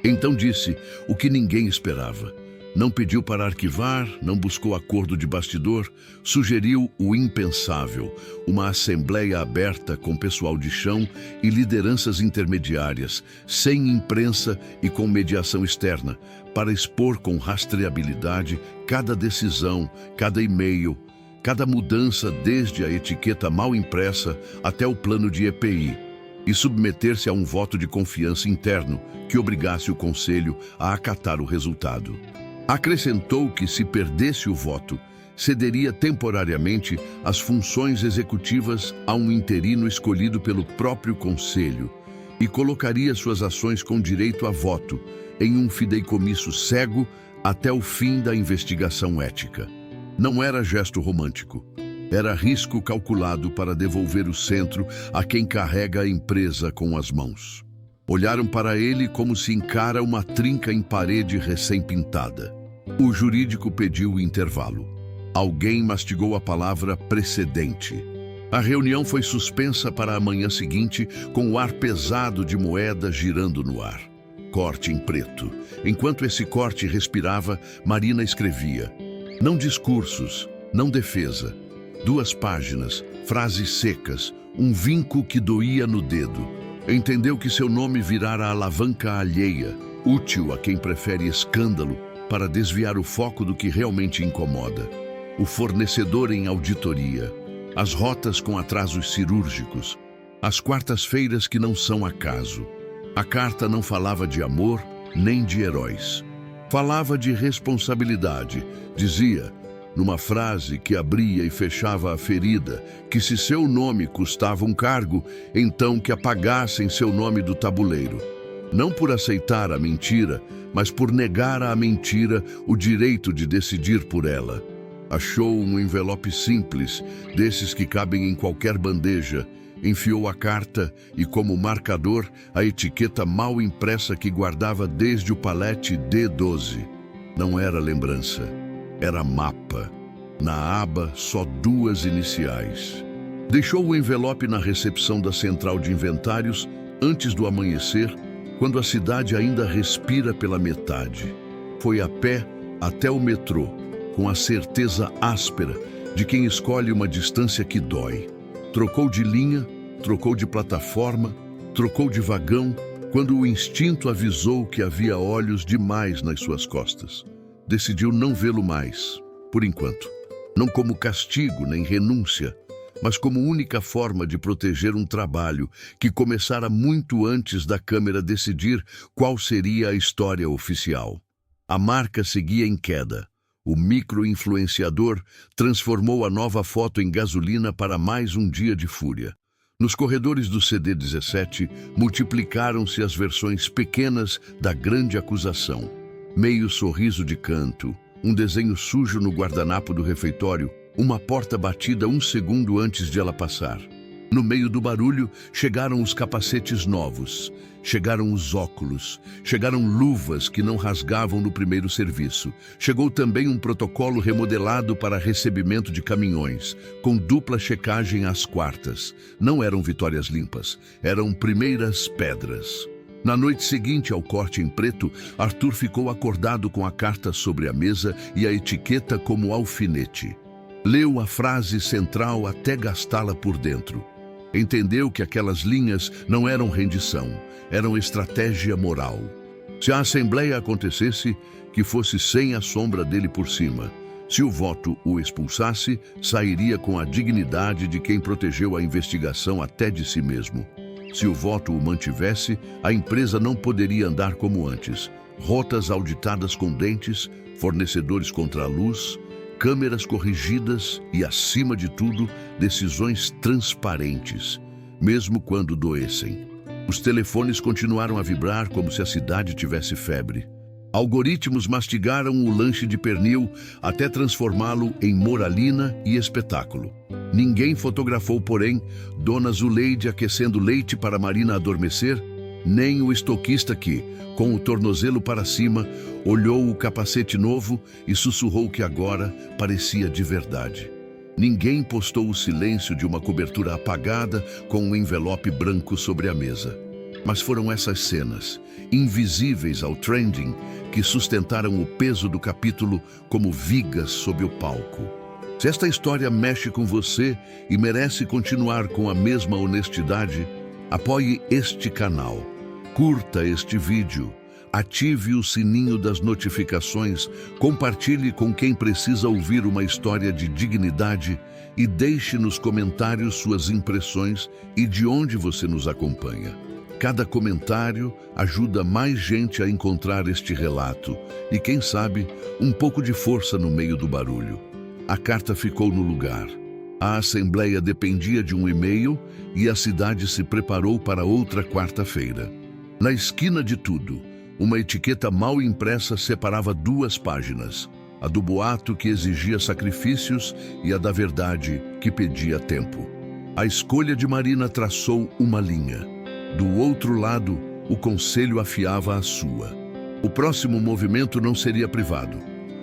Então disse o que ninguém esperava. Não pediu para arquivar, não buscou acordo de bastidor, sugeriu o impensável, uma assembleia aberta com pessoal de chão e lideranças intermediárias, sem imprensa e com mediação externa, para expor com rastreabilidade cada decisão, cada e-mail, cada mudança desde a etiqueta mal impressa até o plano de EPI, e submeter-se a um voto de confiança interno que obrigasse o conselho a acatar o resultado. Acrescentou que, se perdesse o voto, cederia temporariamente as funções executivas a um interino escolhido pelo próprio conselho e colocaria suas ações com direito a voto em um fideicomisso cego até o fim da investigação ética. Não era gesto romântico. Era risco calculado para devolver o centro a quem carrega a empresa com as mãos. Olharam para ele como se encara uma trinca em parede recém-pintada. O jurídico pediu o intervalo. Alguém mastigou a palavra precedente. A reunião foi suspensa para a manhã seguinte, com o ar pesado de moeda girando no ar. Corte em preto. Enquanto esse corte respirava, Marina escrevia. Não discursos, não defesa. 2 páginas, frases secas, um vinco que doía no dedo. Entendeu que seu nome virara alavanca alheia, útil a quem prefere escândalo para desviar o foco do que realmente incomoda. O fornecedor em auditoria, as rotas com atrasos cirúrgicos, as quartas-feiras que não são acaso. A carta não falava de amor nem de heróis. Falava de responsabilidade, dizia, numa frase que abria e fechava a ferida, que se seu nome custava um cargo, então que apagassem seu nome do tabuleiro. Não por aceitar a mentira, mas por negar à mentira o direito de decidir por ela. Achou um envelope simples, desses que cabem em qualquer bandeja, enfiou a carta e, como marcador, a etiqueta mal impressa que guardava desde o palete D12. Não era lembrança. Era mapa. Na aba, só 2 iniciais. Deixou o envelope na recepção da central de inventários antes do amanhecer, quando a cidade ainda respira pela metade. Foi a pé até o metrô, com a certeza áspera de quem escolhe uma distância que dói. Trocou de linha, trocou de plataforma, trocou de vagão, quando o instinto avisou que havia olhos demais nas suas costas. Decidiu não vê-lo mais, por enquanto. Não como castigo nem renúncia, mas como única forma de proteger um trabalho que começara muito antes da Câmara decidir qual seria a história oficial. A marca seguia em queda. O micro-influenciador transformou a nova foto em gasolina para mais um dia de fúria. Nos corredores do CD17, multiplicaram-se as versões pequenas da grande acusação. Meio sorriso de canto, um desenho sujo no guardanapo do refeitório, uma porta batida 1 segundo antes de ela passar. No meio do barulho, chegaram os capacetes novos, chegaram os óculos, chegaram luvas que não rasgavam no primeiro serviço. Chegou também um protocolo remodelado para recebimento de caminhões, com dupla checagem às quartas. Não eram vitórias limpas, eram primeiras pedras. Na noite seguinte ao corte em preto, Arthur ficou acordado com a carta sobre a mesa e a etiqueta como alfinete. Leu a frase central até gastá-la por dentro. Entendeu que aquelas linhas não eram rendição, eram estratégia moral. Se a assembleia acontecesse, que fosse sem a sombra dele por cima. Se o voto o expulsasse, sairia com a dignidade de quem protegeu a investigação até de si mesmo. Se o voto o mantivesse, a empresa não poderia andar como antes. Rotas auditadas com dentes, fornecedores contra a luz, câmeras corrigidas e, acima de tudo, decisões transparentes, mesmo quando doessem. Os telefones continuaram a vibrar como se a cidade tivesse febre. Algoritmos mastigaram o lanche de pernil até transformá-lo em moralina e espetáculo. Ninguém fotografou, porém, Dona Zuleide aquecendo leite para Marina adormecer, nem o estoquista que, com o tornozelo para cima, olhou o capacete novo e sussurrou que agora parecia de verdade. Ninguém postou o silêncio de uma cobertura apagada com um envelope branco sobre a mesa. Mas foram essas cenas, invisíveis ao trending, que sustentaram o peso do capítulo como vigas sob o palco. Se esta história mexe com você e merece continuar com a mesma honestidade, apoie este canal, curta este vídeo, ative o sininho das notificações, compartilhe com quem precisa ouvir uma história de dignidade e deixe nos comentários suas impressões e de onde você nos acompanha. Cada comentário ajuda mais gente a encontrar este relato e, quem sabe, um pouco de força no meio do barulho. A carta ficou no lugar. A assembleia dependia de um e-mail e a cidade se preparou para outra quarta-feira. Na esquina de tudo, uma etiqueta mal impressa separava duas páginas, a do boato que exigia sacrifícios e a da verdade que pedia tempo. A escolha de Marina traçou uma linha. Do outro lado, o conselho afiava a sua. O próximo movimento não seria privado.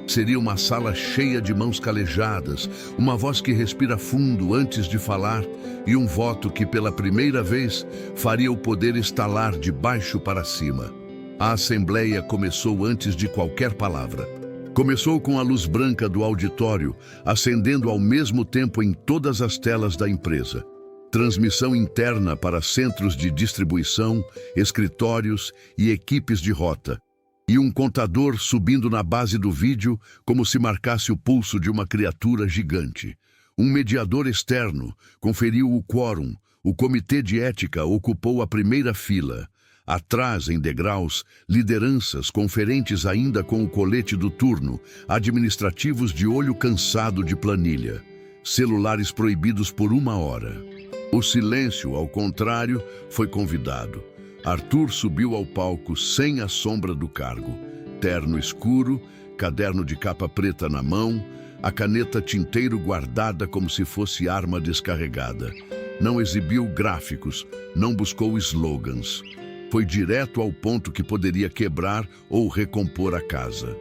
Seria uma sala cheia de mãos calejadas, uma voz que respira fundo antes de falar e um voto que, pela primeira vez, faria o poder estalar de baixo para cima. A assembleia começou antes de qualquer palavra. Começou com a luz branca do auditório, acendendo ao mesmo tempo em todas as telas da empresa. Transmissão interna para centros de distribuição, escritórios e equipes de rota. E um contador subindo na base do vídeo como se marcasse o pulso de uma criatura gigante. Um mediador externo conferiu o quórum. O comitê de ética ocupou a primeira fila. Atrás, em degraus, lideranças conferentes ainda com o colete do turno, administrativos de olho cansado de planilha. Celulares proibidos por 1 hora. O silêncio, ao contrário, foi convidado. Arthur subiu ao palco sem a sombra do cargo. Terno escuro, caderno de capa preta na mão, a caneta tinteiro guardada como se fosse arma descarregada. Não exibiu gráficos, não buscou slogans. Foi direto ao ponto que poderia quebrar ou recompor a casa.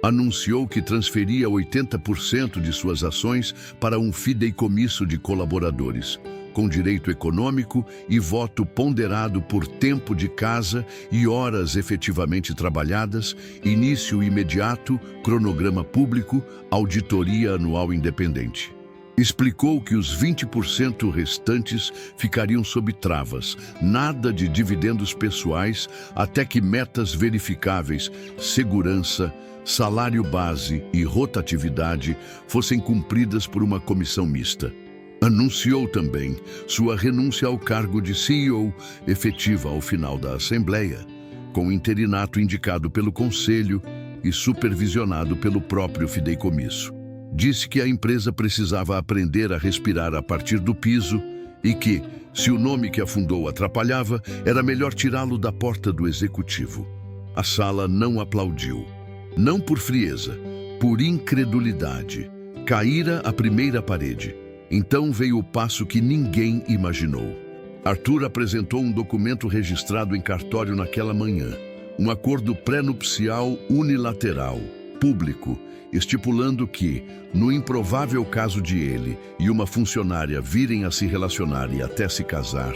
Anunciou que transferia 80% de suas ações para um fideicomisso de colaboradores, com direito econômico e voto ponderado por tempo de casa e horas efetivamente trabalhadas, início imediato, cronograma público, auditoria anual independente. Explicou que os 20% restantes ficariam sob travas, nada de dividendos pessoais, até que metas verificáveis, segurança, salário base e rotatividade fossem cumpridas por uma comissão mista. Anunciou também sua renúncia ao cargo de CEO, efetiva ao final da Assembleia, com interinato indicado pelo Conselho e supervisionado pelo próprio fideicomisso. Disse que a empresa precisava aprender a respirar a partir do piso e que, se o nome que a fundou atrapalhava, era melhor tirá-lo da porta do executivo. A sala não aplaudiu. Não por frieza, por incredulidade. Caíra a primeira parede. Então veio o passo que ninguém imaginou. Arthur apresentou um documento registrado em cartório naquela manhã. Um acordo pré-nupcial unilateral, público, estipulando que, no improvável caso de ele e uma funcionária virem a se relacionar e até se casar,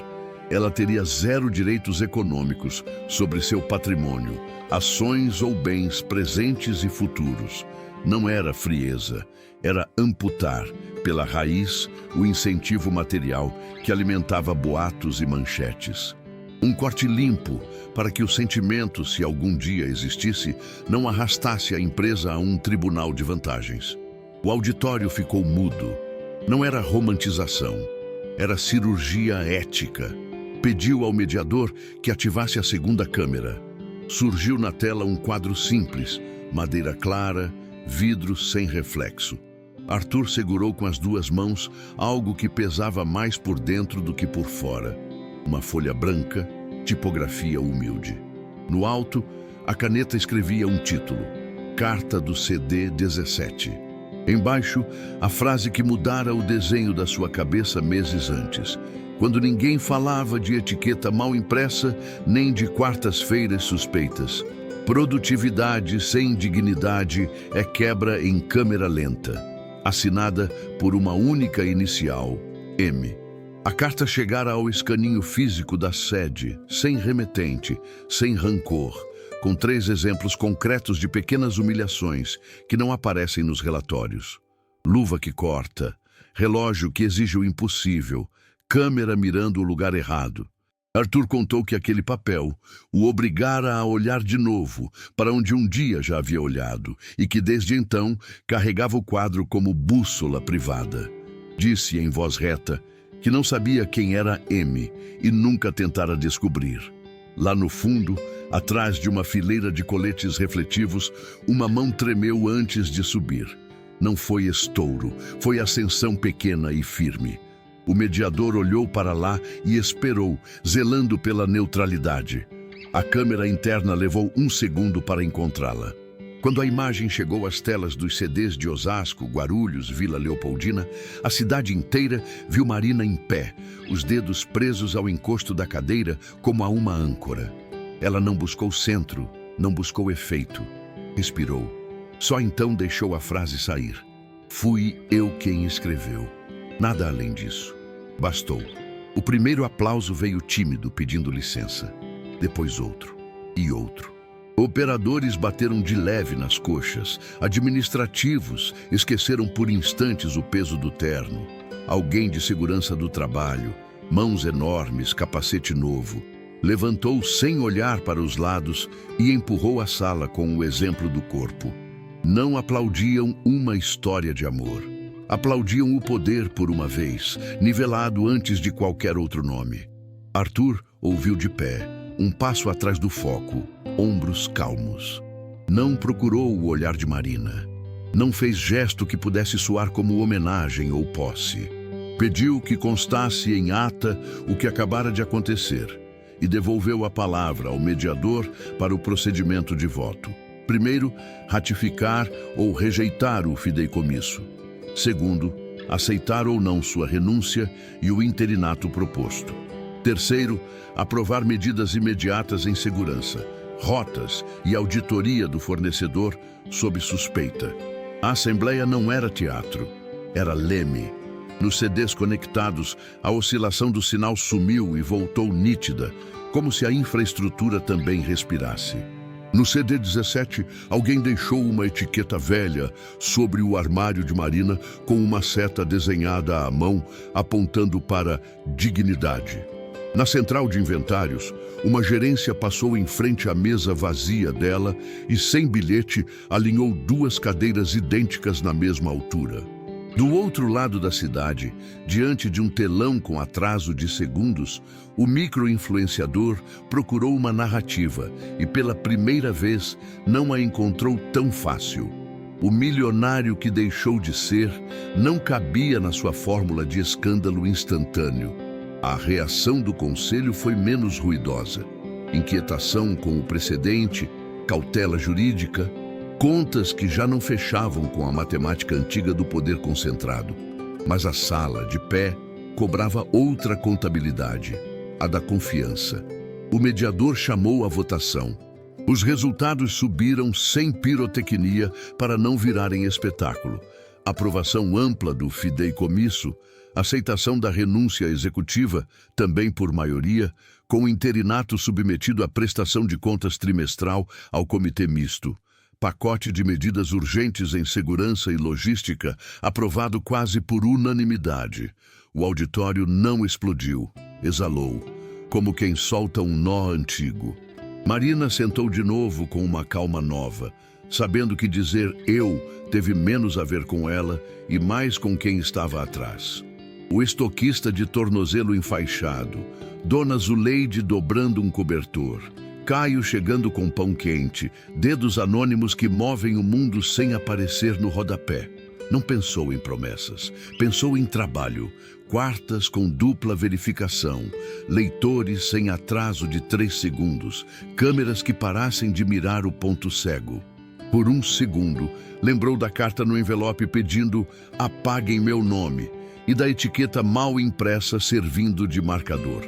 ela teria 0 direitos econômicos sobre seu patrimônio, ações ou bens presentes e futuros. Não era frieza, era amputar, pela raiz, o incentivo material que alimentava boatos e manchetes. Um corte limpo para que o sentimento, se algum dia existisse, não arrastasse a empresa a um tribunal de vantagens. O auditório ficou mudo. Não era romantização, era cirurgia ética. Pediu ao mediador que ativasse a segunda câmera. Surgiu na tela um quadro simples, madeira clara, vidro sem reflexo. Arthur segurou com as 2 mãos algo que pesava mais por dentro do que por fora. Uma folha branca, tipografia humilde. No alto, a caneta escrevia um título: Carta do CD 17. Embaixo, a frase que mudara o desenho da sua cabeça meses antes, quando ninguém falava de etiqueta mal impressa nem de quartas-feiras suspeitas. Produtividade sem dignidade é quebra em câmera lenta. Assinada por uma única inicial, M. A carta chegara ao escaninho físico da sede, sem remetente, sem rancor, com 3 exemplos concretos de pequenas humilhações que não aparecem nos relatórios. Luva que corta, relógio que exige o impossível, câmera mirando o lugar errado. Arthur contou que aquele papel o obrigara a olhar de novo para onde um dia já havia olhado e que desde então carregava o quadro como bússola privada. Disse em voz reta que não sabia quem era M e nunca tentara descobrir. Lá no fundo, atrás de uma fileira de coletes refletivos, uma mão tremeu antes de subir. Não foi estouro, foi ascensão pequena e firme. O mediador olhou para lá e esperou, zelando pela neutralidade. A câmera interna levou 1 segundo para encontrá-la. Quando a imagem chegou às telas dos CDs de Osasco, Guarulhos, Vila Leopoldina, a cidade inteira viu Marina em pé, os dedos presos ao encosto da cadeira como a uma âncora. Ela não buscou centro, não buscou efeito. Respirou. Só então deixou a frase sair. Fui eu quem escreveu. Nada além disso. Bastou. O primeiro aplauso veio tímido, pedindo licença. Depois outro. E outro. Operadores bateram de leve nas coxas. Administrativos esqueceram por instantes o peso do terno. Alguém de segurança do trabalho, mãos enormes, capacete novo, levantou sem olhar para os lados e empurrou a sala com o exemplo do corpo. Não aplaudiam uma história de amor. Aplaudiam o poder por uma vez, nivelado antes de qualquer outro nome. Arthur ouviu de pé, um passo atrás do foco, ombros calmos. Não procurou o olhar de Marina. Não fez gesto que pudesse soar como homenagem ou posse. Pediu que constasse em ata o que acabara de acontecer e devolveu a palavra ao mediador para o procedimento de voto. Primeiro, ratificar ou rejeitar o fideicomisso. Segundo, aceitar ou não sua renúncia e o interinato proposto. Terceiro, aprovar medidas imediatas em segurança, rotas e auditoria do fornecedor sob suspeita. A assembleia não era teatro, era leme. Nos CDs conectados, a oscilação do sinal sumiu e voltou nítida, como se a infraestrutura também respirasse. No CD 17, alguém deixou uma etiqueta velha sobre o armário de Marina com uma seta desenhada à mão, apontando para dignidade. Na central de inventários, uma gerência passou em frente à mesa vazia dela e, sem bilhete, alinhou 2 cadeiras idênticas na mesma altura. Do outro lado da cidade, diante de um telão com atraso de segundos, o micro-influenciador procurou uma narrativa e, pela primeira vez, não a encontrou tão fácil. O milionário que deixou de ser não cabia na sua fórmula de escândalo instantâneo. A reação do conselho foi menos ruidosa. Inquietação com o precedente, cautela jurídica, contas que já não fechavam com a matemática antiga do poder concentrado. Mas a sala, de pé, cobrava outra contabilidade, a da confiança. O mediador chamou a votação. Os resultados subiram sem pirotecnia para não virarem espetáculo. Aprovação ampla do fideicomisso, aceitação da renúncia executiva, também por maioria, com o interinato submetido à prestação de contas trimestral ao comitê misto. Pacote de medidas urgentes em segurança e logística, aprovado quase por unanimidade. O auditório não explodiu, exalou, como quem solta um nó antigo. Marina sentou de novo com uma calma nova, sabendo que dizer eu teve menos a ver com ela e mais com quem estava atrás. O estoquista de tornozelo enfaixado, Dona Zuleide dobrando um cobertor, Caio chegando com pão quente, dedos anônimos que movem o mundo sem aparecer no rodapé. Não pensou em promessas, pensou em trabalho, quartas com dupla verificação, leitores sem atraso de 3 segundos, câmeras que parassem de mirar o ponto cego. Por um segundo, lembrou da carta no envelope pedindo "apaguem meu nome" e da etiqueta mal impressa servindo de marcador.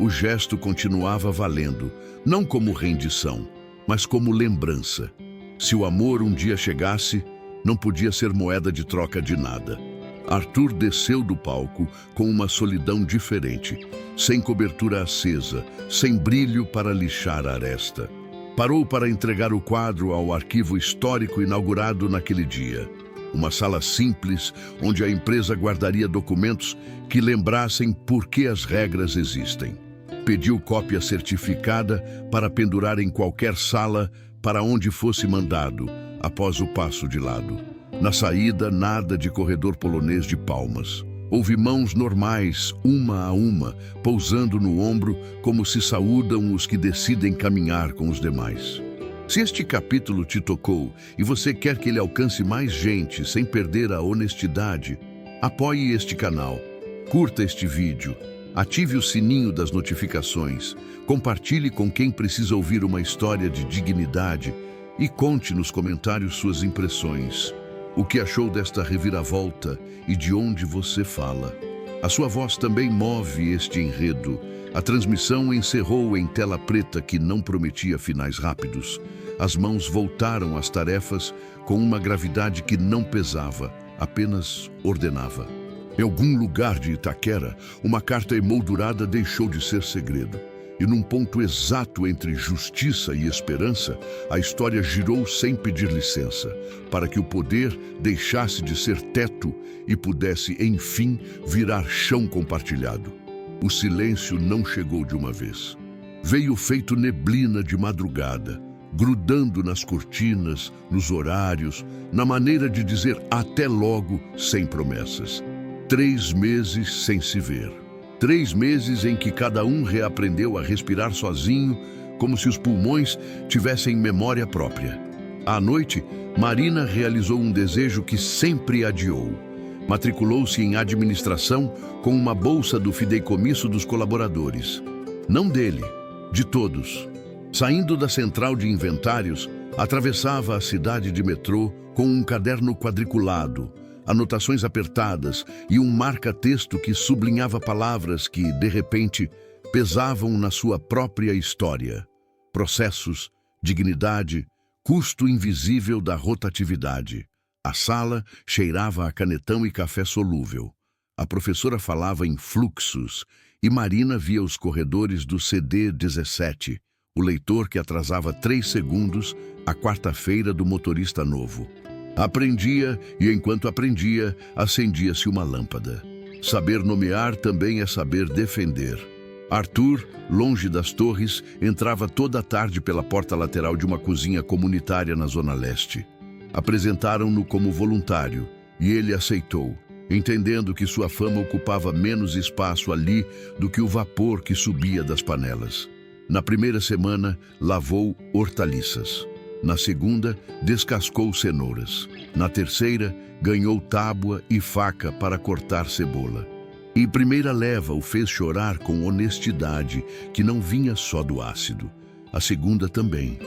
O gesto continuava valendo, não como rendição, mas como lembrança. Se o amor um dia chegasse, não podia ser moeda de troca de nada. Arthur desceu do palco com uma solidão diferente, sem cobertura acesa, sem brilho para lixar a aresta. Parou para entregar o quadro ao arquivo histórico inaugurado naquele dia. Uma sala simples, onde a empresa guardaria documentos que lembrassem por que as regras existem. Pediu cópia certificada para pendurar em qualquer sala para onde fosse mandado, após o passo de lado. Na saída, nada de corredor polonês de palmas. Houve mãos normais, uma a uma, pousando no ombro como se saúdam os que decidem caminhar com os demais. Se este capítulo te tocou e você quer que ele alcance mais gente sem perder a honestidade, apoie este canal, curta este vídeo, ative o sininho das notificações, compartilhe com quem precisa ouvir uma história de dignidade e conte nos comentários suas impressões. O que achou desta reviravolta e de onde você fala? A sua voz também move este enredo. A transmissão encerrou em tela preta que não prometia finais rápidos. As mãos voltaram às tarefas com uma gravidade que não pesava, apenas ordenava. Em algum lugar de Itaquera, uma carta emoldurada deixou de ser segredo. E num ponto exato entre justiça e esperança, a história girou sem pedir licença, para que o poder deixasse de ser teto e pudesse, enfim, virar chão compartilhado. O silêncio não chegou de uma vez. Veio feito neblina de madrugada, grudando nas cortinas, nos horários, na maneira de dizer até logo sem promessas. 3 meses sem se ver. 3 meses em que cada um reaprendeu a respirar sozinho, como se os pulmões tivessem memória própria. À noite, Marina realizou um desejo que sempre adiou. Matriculou-se em administração com uma bolsa do fideicomisso dos colaboradores. Não dele, de todos. Saindo da central de inventários, atravessava a cidade de metrô com um caderno quadriculado, anotações apertadas e um marca-texto que sublinhava palavras que, de repente, pesavam na sua própria história. Processos, dignidade, custo invisível da rotatividade. A sala cheirava a canetão e café solúvel. A professora falava em fluxos e Marina via os corredores do CD17, o leitor que atrasava 3 segundos a quarta-feira do motorista novo. Aprendia e, enquanto aprendia, acendia-se uma lâmpada. Saber nomear também é saber defender. Arthur, longe das torres, entrava toda a tarde pela porta lateral de uma cozinha comunitária na Zona Leste. Apresentaram-no como voluntário e ele aceitou, entendendo que sua fama ocupava menos espaço ali do que o vapor que subia das panelas. Na primeira semana, lavou hortaliças. Na segunda, descascou cenouras. Na terceira, ganhou tábua e faca para cortar cebola. E primeira leva o fez chorar com honestidade, que não vinha só do ácido. A segunda também.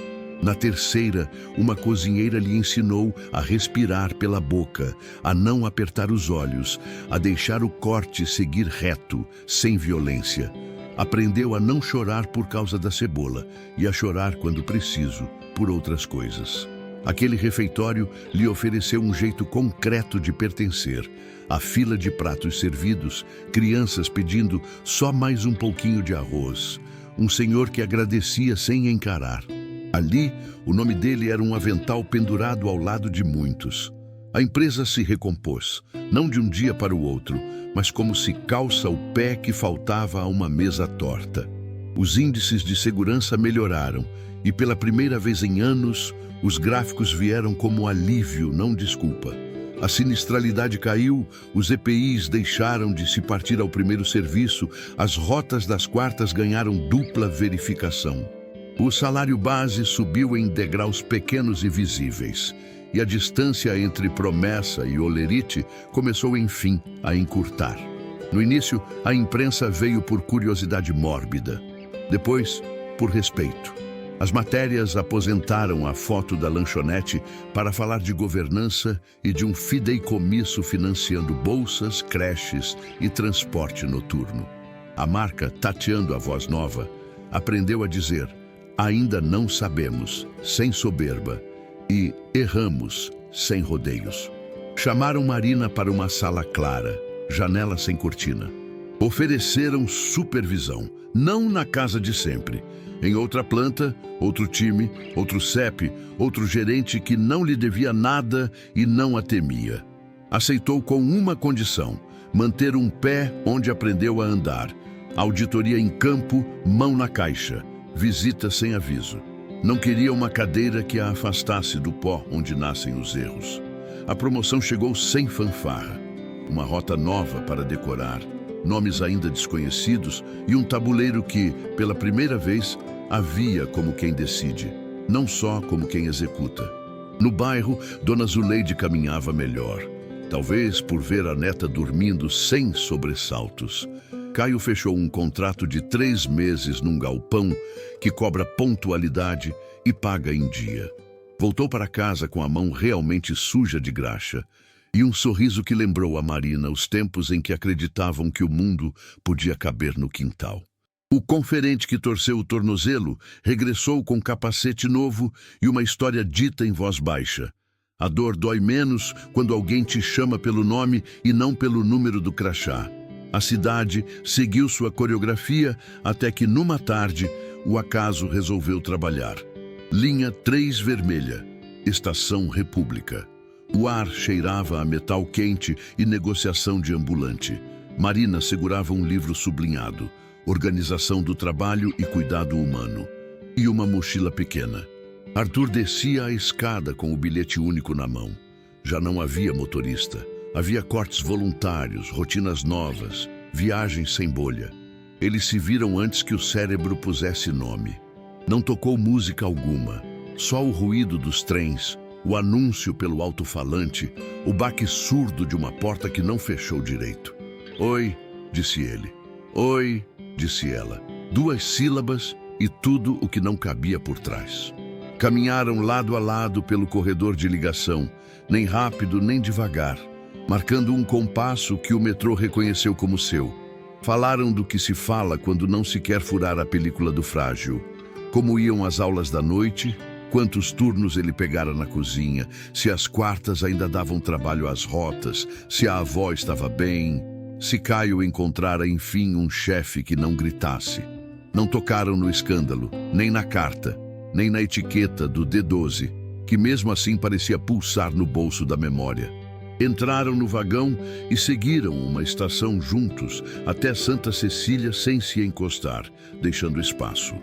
Na terceira, uma cozinheira lhe ensinou a respirar pela boca, a não apertar os olhos, a deixar o corte seguir reto, sem violência. Aprendeu a não chorar por causa da cebola e a chorar quando preciso, por outras coisas. Aquele refeitório lhe ofereceu um jeito concreto de pertencer. A fila de pratos servidos, crianças pedindo só mais um pouquinho de arroz. Um senhor que agradecia sem encarar. Ali, o nome dele era um avental pendurado ao lado de muitos. A empresa se recompôs, não de um dia para o outro, mas como se calça o pé que faltava a uma mesa torta. Os índices de segurança melhoraram e, pela primeira vez em anos, os gráficos vieram como alívio, não desculpa. A sinistralidade caiu, os EPIs deixaram de se partir ao primeiro serviço, as rotas das quartas ganharam dupla verificação. O salário base subiu em degraus pequenos e visíveis, e a distância entre promessa e olerite começou, enfim, a encurtar. No início, a imprensa veio por curiosidade mórbida. Depois, por respeito. As matérias aposentaram a foto da lanchonete para falar de governança e de um fideicomisso financiando bolsas, creches e transporte noturno. A marca, tateando a voz nova, aprendeu a dizer: ainda não sabemos, sem soberba, e erramos, sem rodeios. Chamaram Marina para uma sala clara, janela sem cortina. Ofereceram supervisão, não na casa de sempre. Em outra planta, outro time, outro CEP, outro gerente que não lhe devia nada e não a temia. Aceitou com uma condição: manter um pé onde aprendeu a andar. Auditoria em campo, mão na caixa. Visita sem aviso. Não queria uma cadeira que a afastasse do pó onde nascem os erros. A promoção chegou sem fanfarra. Uma rota nova para decorar, nomes ainda desconhecidos e um tabuleiro que, pela primeira vez, havia como quem decide, não só como quem executa. No bairro, Dona Zuleide caminhava melhor, talvez por ver a neta dormindo sem sobressaltos. Caio fechou um contrato de 3 meses num galpão que cobra pontualidade e paga em dia. Voltou para casa com a mão realmente suja de graxa e um sorriso que lembrou a Marina os tempos em que acreditavam que o mundo podia caber no quintal. O conferente que torceu o tornozelo regressou com capacete novo e uma história dita em voz baixa. A dor dói menos quando alguém te chama pelo nome e não pelo número do crachá. A cidade seguiu sua coreografia até que, numa tarde, o acaso resolveu trabalhar. Linha 3 vermelha, Estação República. O ar cheirava a metal quente e negociação de ambulante. Marina segurava um livro sublinhado, Organização do Trabalho e Cuidado Humano, e uma mochila pequena. Arthur descia a escada com o bilhete único na mão. Já não havia motorista. Havia cortes voluntários, rotinas novas, viagens sem bolha. Eles se viram antes que o cérebro pusesse nome. Não tocou música alguma, só o ruído dos trens, o anúncio pelo alto-falante, o baque surdo de uma porta que não fechou direito. Oi, disse ele. Oi, disse ela. 2 sílabas e tudo o que não cabia por trás. Caminharam lado a lado pelo corredor de ligação, nem rápido nem devagar, marcando um compasso que o metrô reconheceu como seu. Falaram do que se fala quando não se quer furar a película do frágil. Como iam as aulas da noite, quantos turnos ele pegara na cozinha, se as quartas ainda davam trabalho às rotas, se a avó estava bem, se Caio encontrara enfim um chefe que não gritasse. Não tocaram no escândalo, nem na carta, nem na etiqueta do D12, que mesmo assim parecia pulsar no bolso da memória. Entraram no vagão e seguiram uma estação juntos até Santa Cecília sem se encostar, deixando espaço.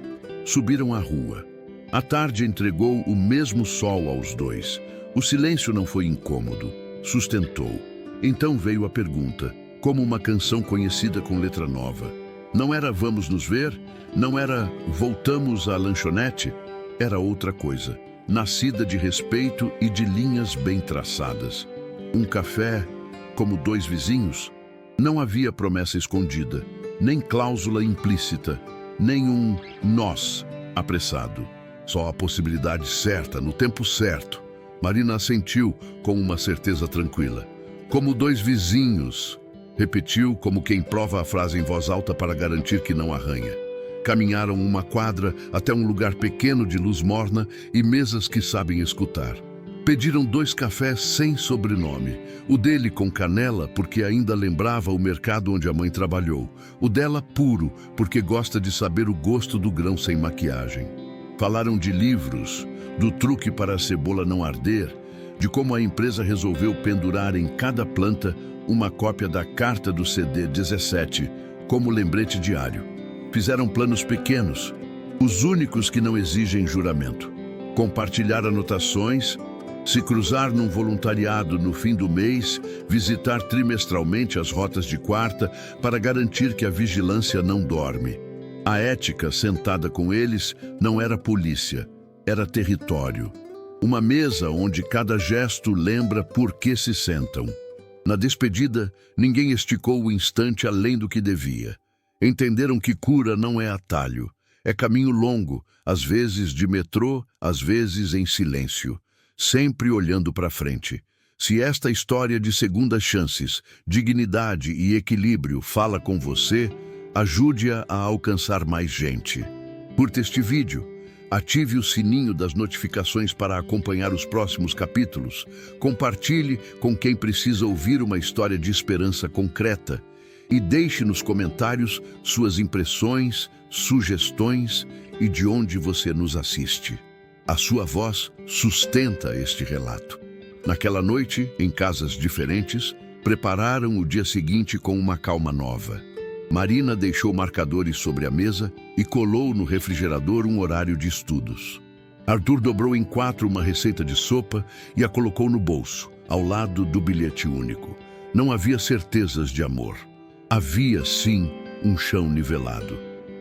Subiram a rua. A tarde entregou o mesmo sol aos dois. O silêncio não foi incômodo, sustentou. Então veio a pergunta, como uma canção conhecida com letra nova. Não era vamos nos ver? Não era voltamos à lanchonete? Era outra coisa, nascida de respeito e de linhas bem traçadas. Um café, como 2 vizinhos? Não havia promessa escondida, nem cláusula implícita, nem um nós apressado. Só a possibilidade certa, no tempo certo. Marina assentiu com uma certeza tranquila. Como dois vizinhos, repetiu como quem prova a frase em voz alta para garantir que não arranha. Caminharam uma quadra até um lugar pequeno de luz morna e mesas que sabem escutar. Pediram 2 cafés sem sobrenome. O dele com canela, porque ainda lembrava o mercado onde a mãe trabalhou. O dela puro, porque gosta de saber o gosto do grão sem maquiagem. Falaram de livros, do truque para a cebola não arder, de como a empresa resolveu pendurar em cada planta uma cópia da carta do CD 17, como lembrete diário. Fizeram planos pequenos, os únicos que não exigem juramento. Compartilhar anotações, se cruzar num voluntariado no fim do mês, visitar trimestralmente as rotas de quarta para garantir que a vigilância não dorme. A ética sentada com eles não era polícia, era território. Uma mesa onde cada gesto lembra por que se sentam. Na despedida, ninguém esticou o instante além do que devia. Entenderam que cura não é atalho, é caminho longo, às vezes de metrô, às vezes em silêncio, sempre olhando para frente. Se esta história de segundas chances, dignidade e equilíbrio fala com você, ajude-a a alcançar mais gente. Curta este vídeo, ative o sininho das notificações para acompanhar os próximos capítulos, compartilhe com quem precisa ouvir uma história de esperança concreta e deixe nos comentários suas impressões, sugestões e de onde você nos assiste. A sua voz sustenta este relato. Naquela noite, em casas diferentes, prepararam o dia seguinte com uma calma nova. Marina deixou marcadores sobre a mesa e colou no refrigerador um horário de estudos. Arthur dobrou em 4 uma receita de sopa e a colocou no bolso, ao lado do bilhete único. Não havia certezas de amor. Havia, sim, um chão nivelado.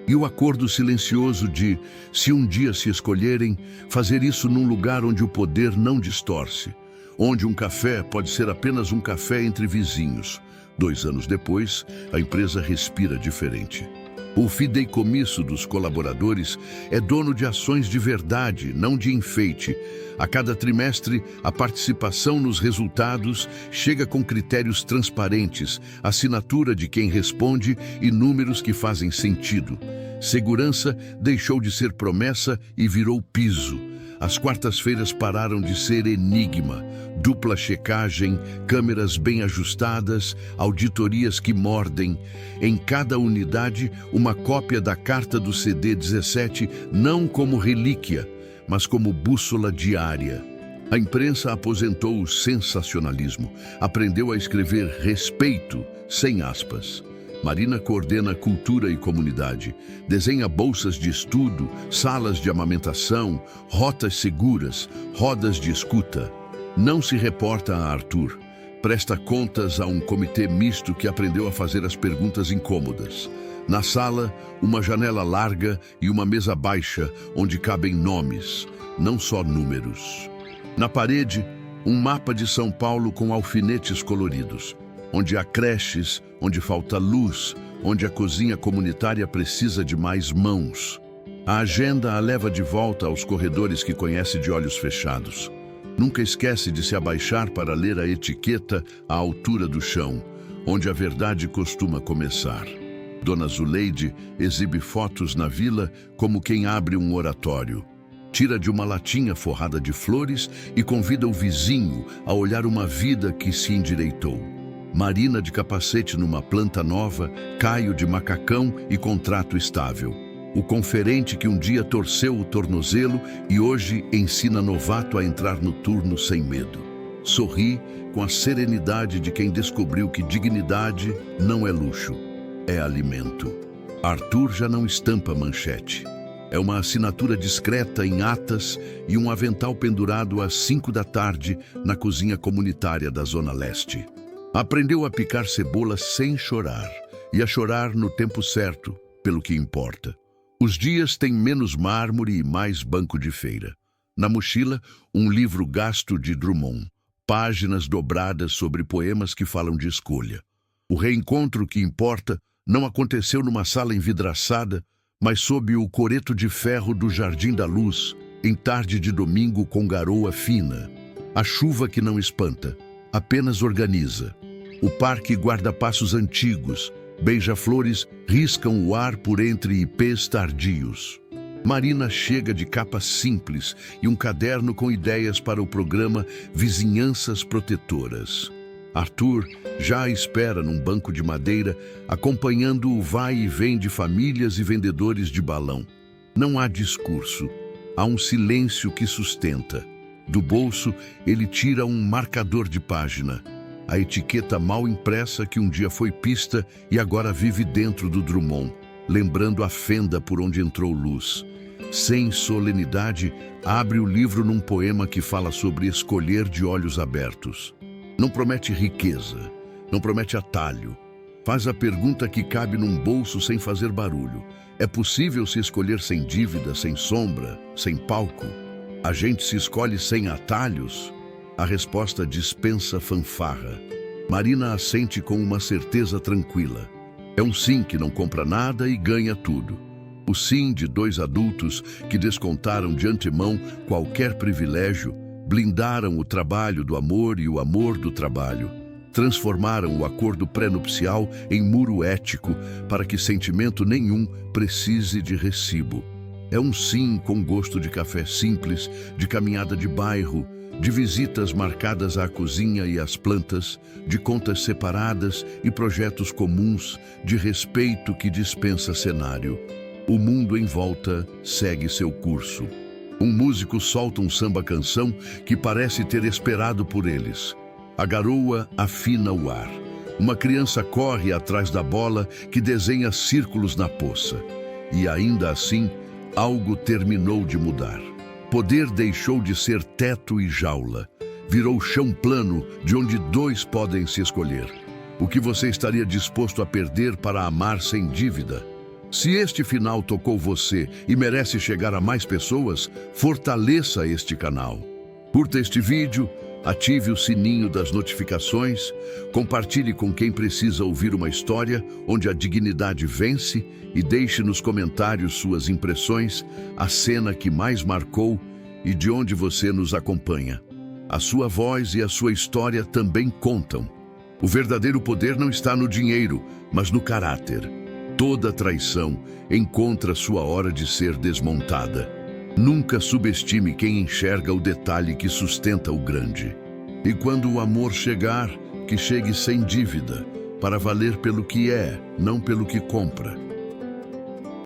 E o acordo silencioso de, se um dia se escolherem, fazer isso num lugar onde o poder não distorce, onde um café pode ser apenas um café entre vizinhos. 2 anos depois, a empresa respira diferente. O fideicomisso dos colaboradores é dono de ações de verdade, não de enfeite. A cada trimestre, a participação nos resultados chega com critérios transparentes, assinatura de quem responde e números que fazem sentido. Segurança deixou de ser promessa e virou piso. As quartas-feiras pararam de ser enigma. Dupla checagem, câmeras bem ajustadas, auditorias que mordem. Em cada unidade, uma cópia da carta do CD 17, não como relíquia, mas como bússola diária. A imprensa aposentou o sensacionalismo, aprendeu a escrever respeito, sem aspas. Marina coordena cultura e comunidade, desenha bolsas de estudo, salas de amamentação, rotas seguras, rodas de escuta. Não se reporta a Arthur, presta contas a um comitê misto que aprendeu a fazer as perguntas incômodas. Na sala, uma janela larga e uma mesa baixa onde cabem nomes, não só números. Na parede, um mapa de São Paulo com alfinetes coloridos, onde há creches, onde falta luz, onde a cozinha comunitária precisa de mais mãos. A agenda a leva de volta aos corredores que conhece de olhos fechados. Nunca esquece de se abaixar para ler a etiqueta à altura do chão, onde a verdade costuma começar. Dona Zuleide exibe fotos na vila como quem abre um oratório. Tira de uma latinha forrada de flores e convida o vizinho a olhar uma vida que se endireitou. Marina de capacete numa planta nova, Caio de macacão e contrato estável. O conferente que um dia torceu o tornozelo e hoje ensina novato a entrar no turno sem medo. Sorri com a serenidade de quem descobriu que dignidade não é luxo, é alimento. Arthur já não estampa manchete. É uma assinatura discreta em atas e um avental pendurado às 5 da tarde na cozinha comunitária da Zona Leste. Aprendeu a picar cebola sem chorar e a chorar no tempo certo, pelo que importa. Os dias têm menos mármore e mais banco de feira. Na mochila, um livro gasto de Drummond, páginas dobradas sobre poemas que falam de escolha. O reencontro que importa não aconteceu numa sala envidraçada, mas sob o coreto de ferro do Jardim da Luz, em tarde de domingo com garoa fina. A chuva que não espanta, apenas organiza. O parque guarda passos antigos, beija-flores riscam o ar por entre ipês tardios. Marina chega de capa simples e um caderno com ideias para o programa Vizinhanças Protetoras. Arthur já espera num banco de madeira, acompanhando o vai e vem de famílias e vendedores de balão. Não há discurso, há um silêncio que sustenta. Do bolso, ele tira um marcador de página. A etiqueta mal impressa que um dia foi pista e agora vive dentro do Drummond, lembrando a fenda por onde entrou luz. Sem solenidade, abre o livro num poema que fala sobre escolher de olhos abertos. Não promete riqueza, não promete atalho. Faz a pergunta que cabe num bolso sem fazer barulho. É possível se escolher sem dívida, sem sombra, sem palco? A gente se escolhe sem atalhos? A resposta dispensa fanfarra. Marina assente com uma certeza tranquila. É um sim que não compra nada e ganha tudo. O sim de dois adultos que descontaram de antemão qualquer privilégio, blindaram o trabalho do amor e o amor do trabalho. Transformaram o acordo pré-nupcial em muro ético para que sentimento nenhum precise de recibo. É um sim com gosto de café simples, de caminhada de bairro, de visitas marcadas à cozinha e às plantas, de contas separadas e projetos comuns, de respeito que dispensa cenário. O mundo em volta segue seu curso. Um músico solta um samba-canção que parece ter esperado por eles. A garoa afina o ar. Uma criança corre atrás da bola que desenha círculos na poça. E ainda assim, algo terminou de mudar. Poder deixou de ser teto e jaula. Virou chão plano de onde dois podem se escolher. O que você estaria disposto a perder para amar sem dívida? Se este final tocou você e merece chegar a mais pessoas, fortaleça este canal. Curta este vídeo, ative o sininho das notificações, compartilhe com quem precisa ouvir uma história onde a dignidade vence e deixe nos comentários suas impressões, a cena que mais marcou e de onde você nos acompanha. A sua voz e a sua história também contam. O verdadeiro poder não está no dinheiro, mas no caráter. Toda traição encontra sua hora de ser desmontada. Nunca subestime quem enxerga o detalhe que sustenta o grande. E quando o amor chegar, que chegue sem dívida, para valer pelo que é, não pelo que compra.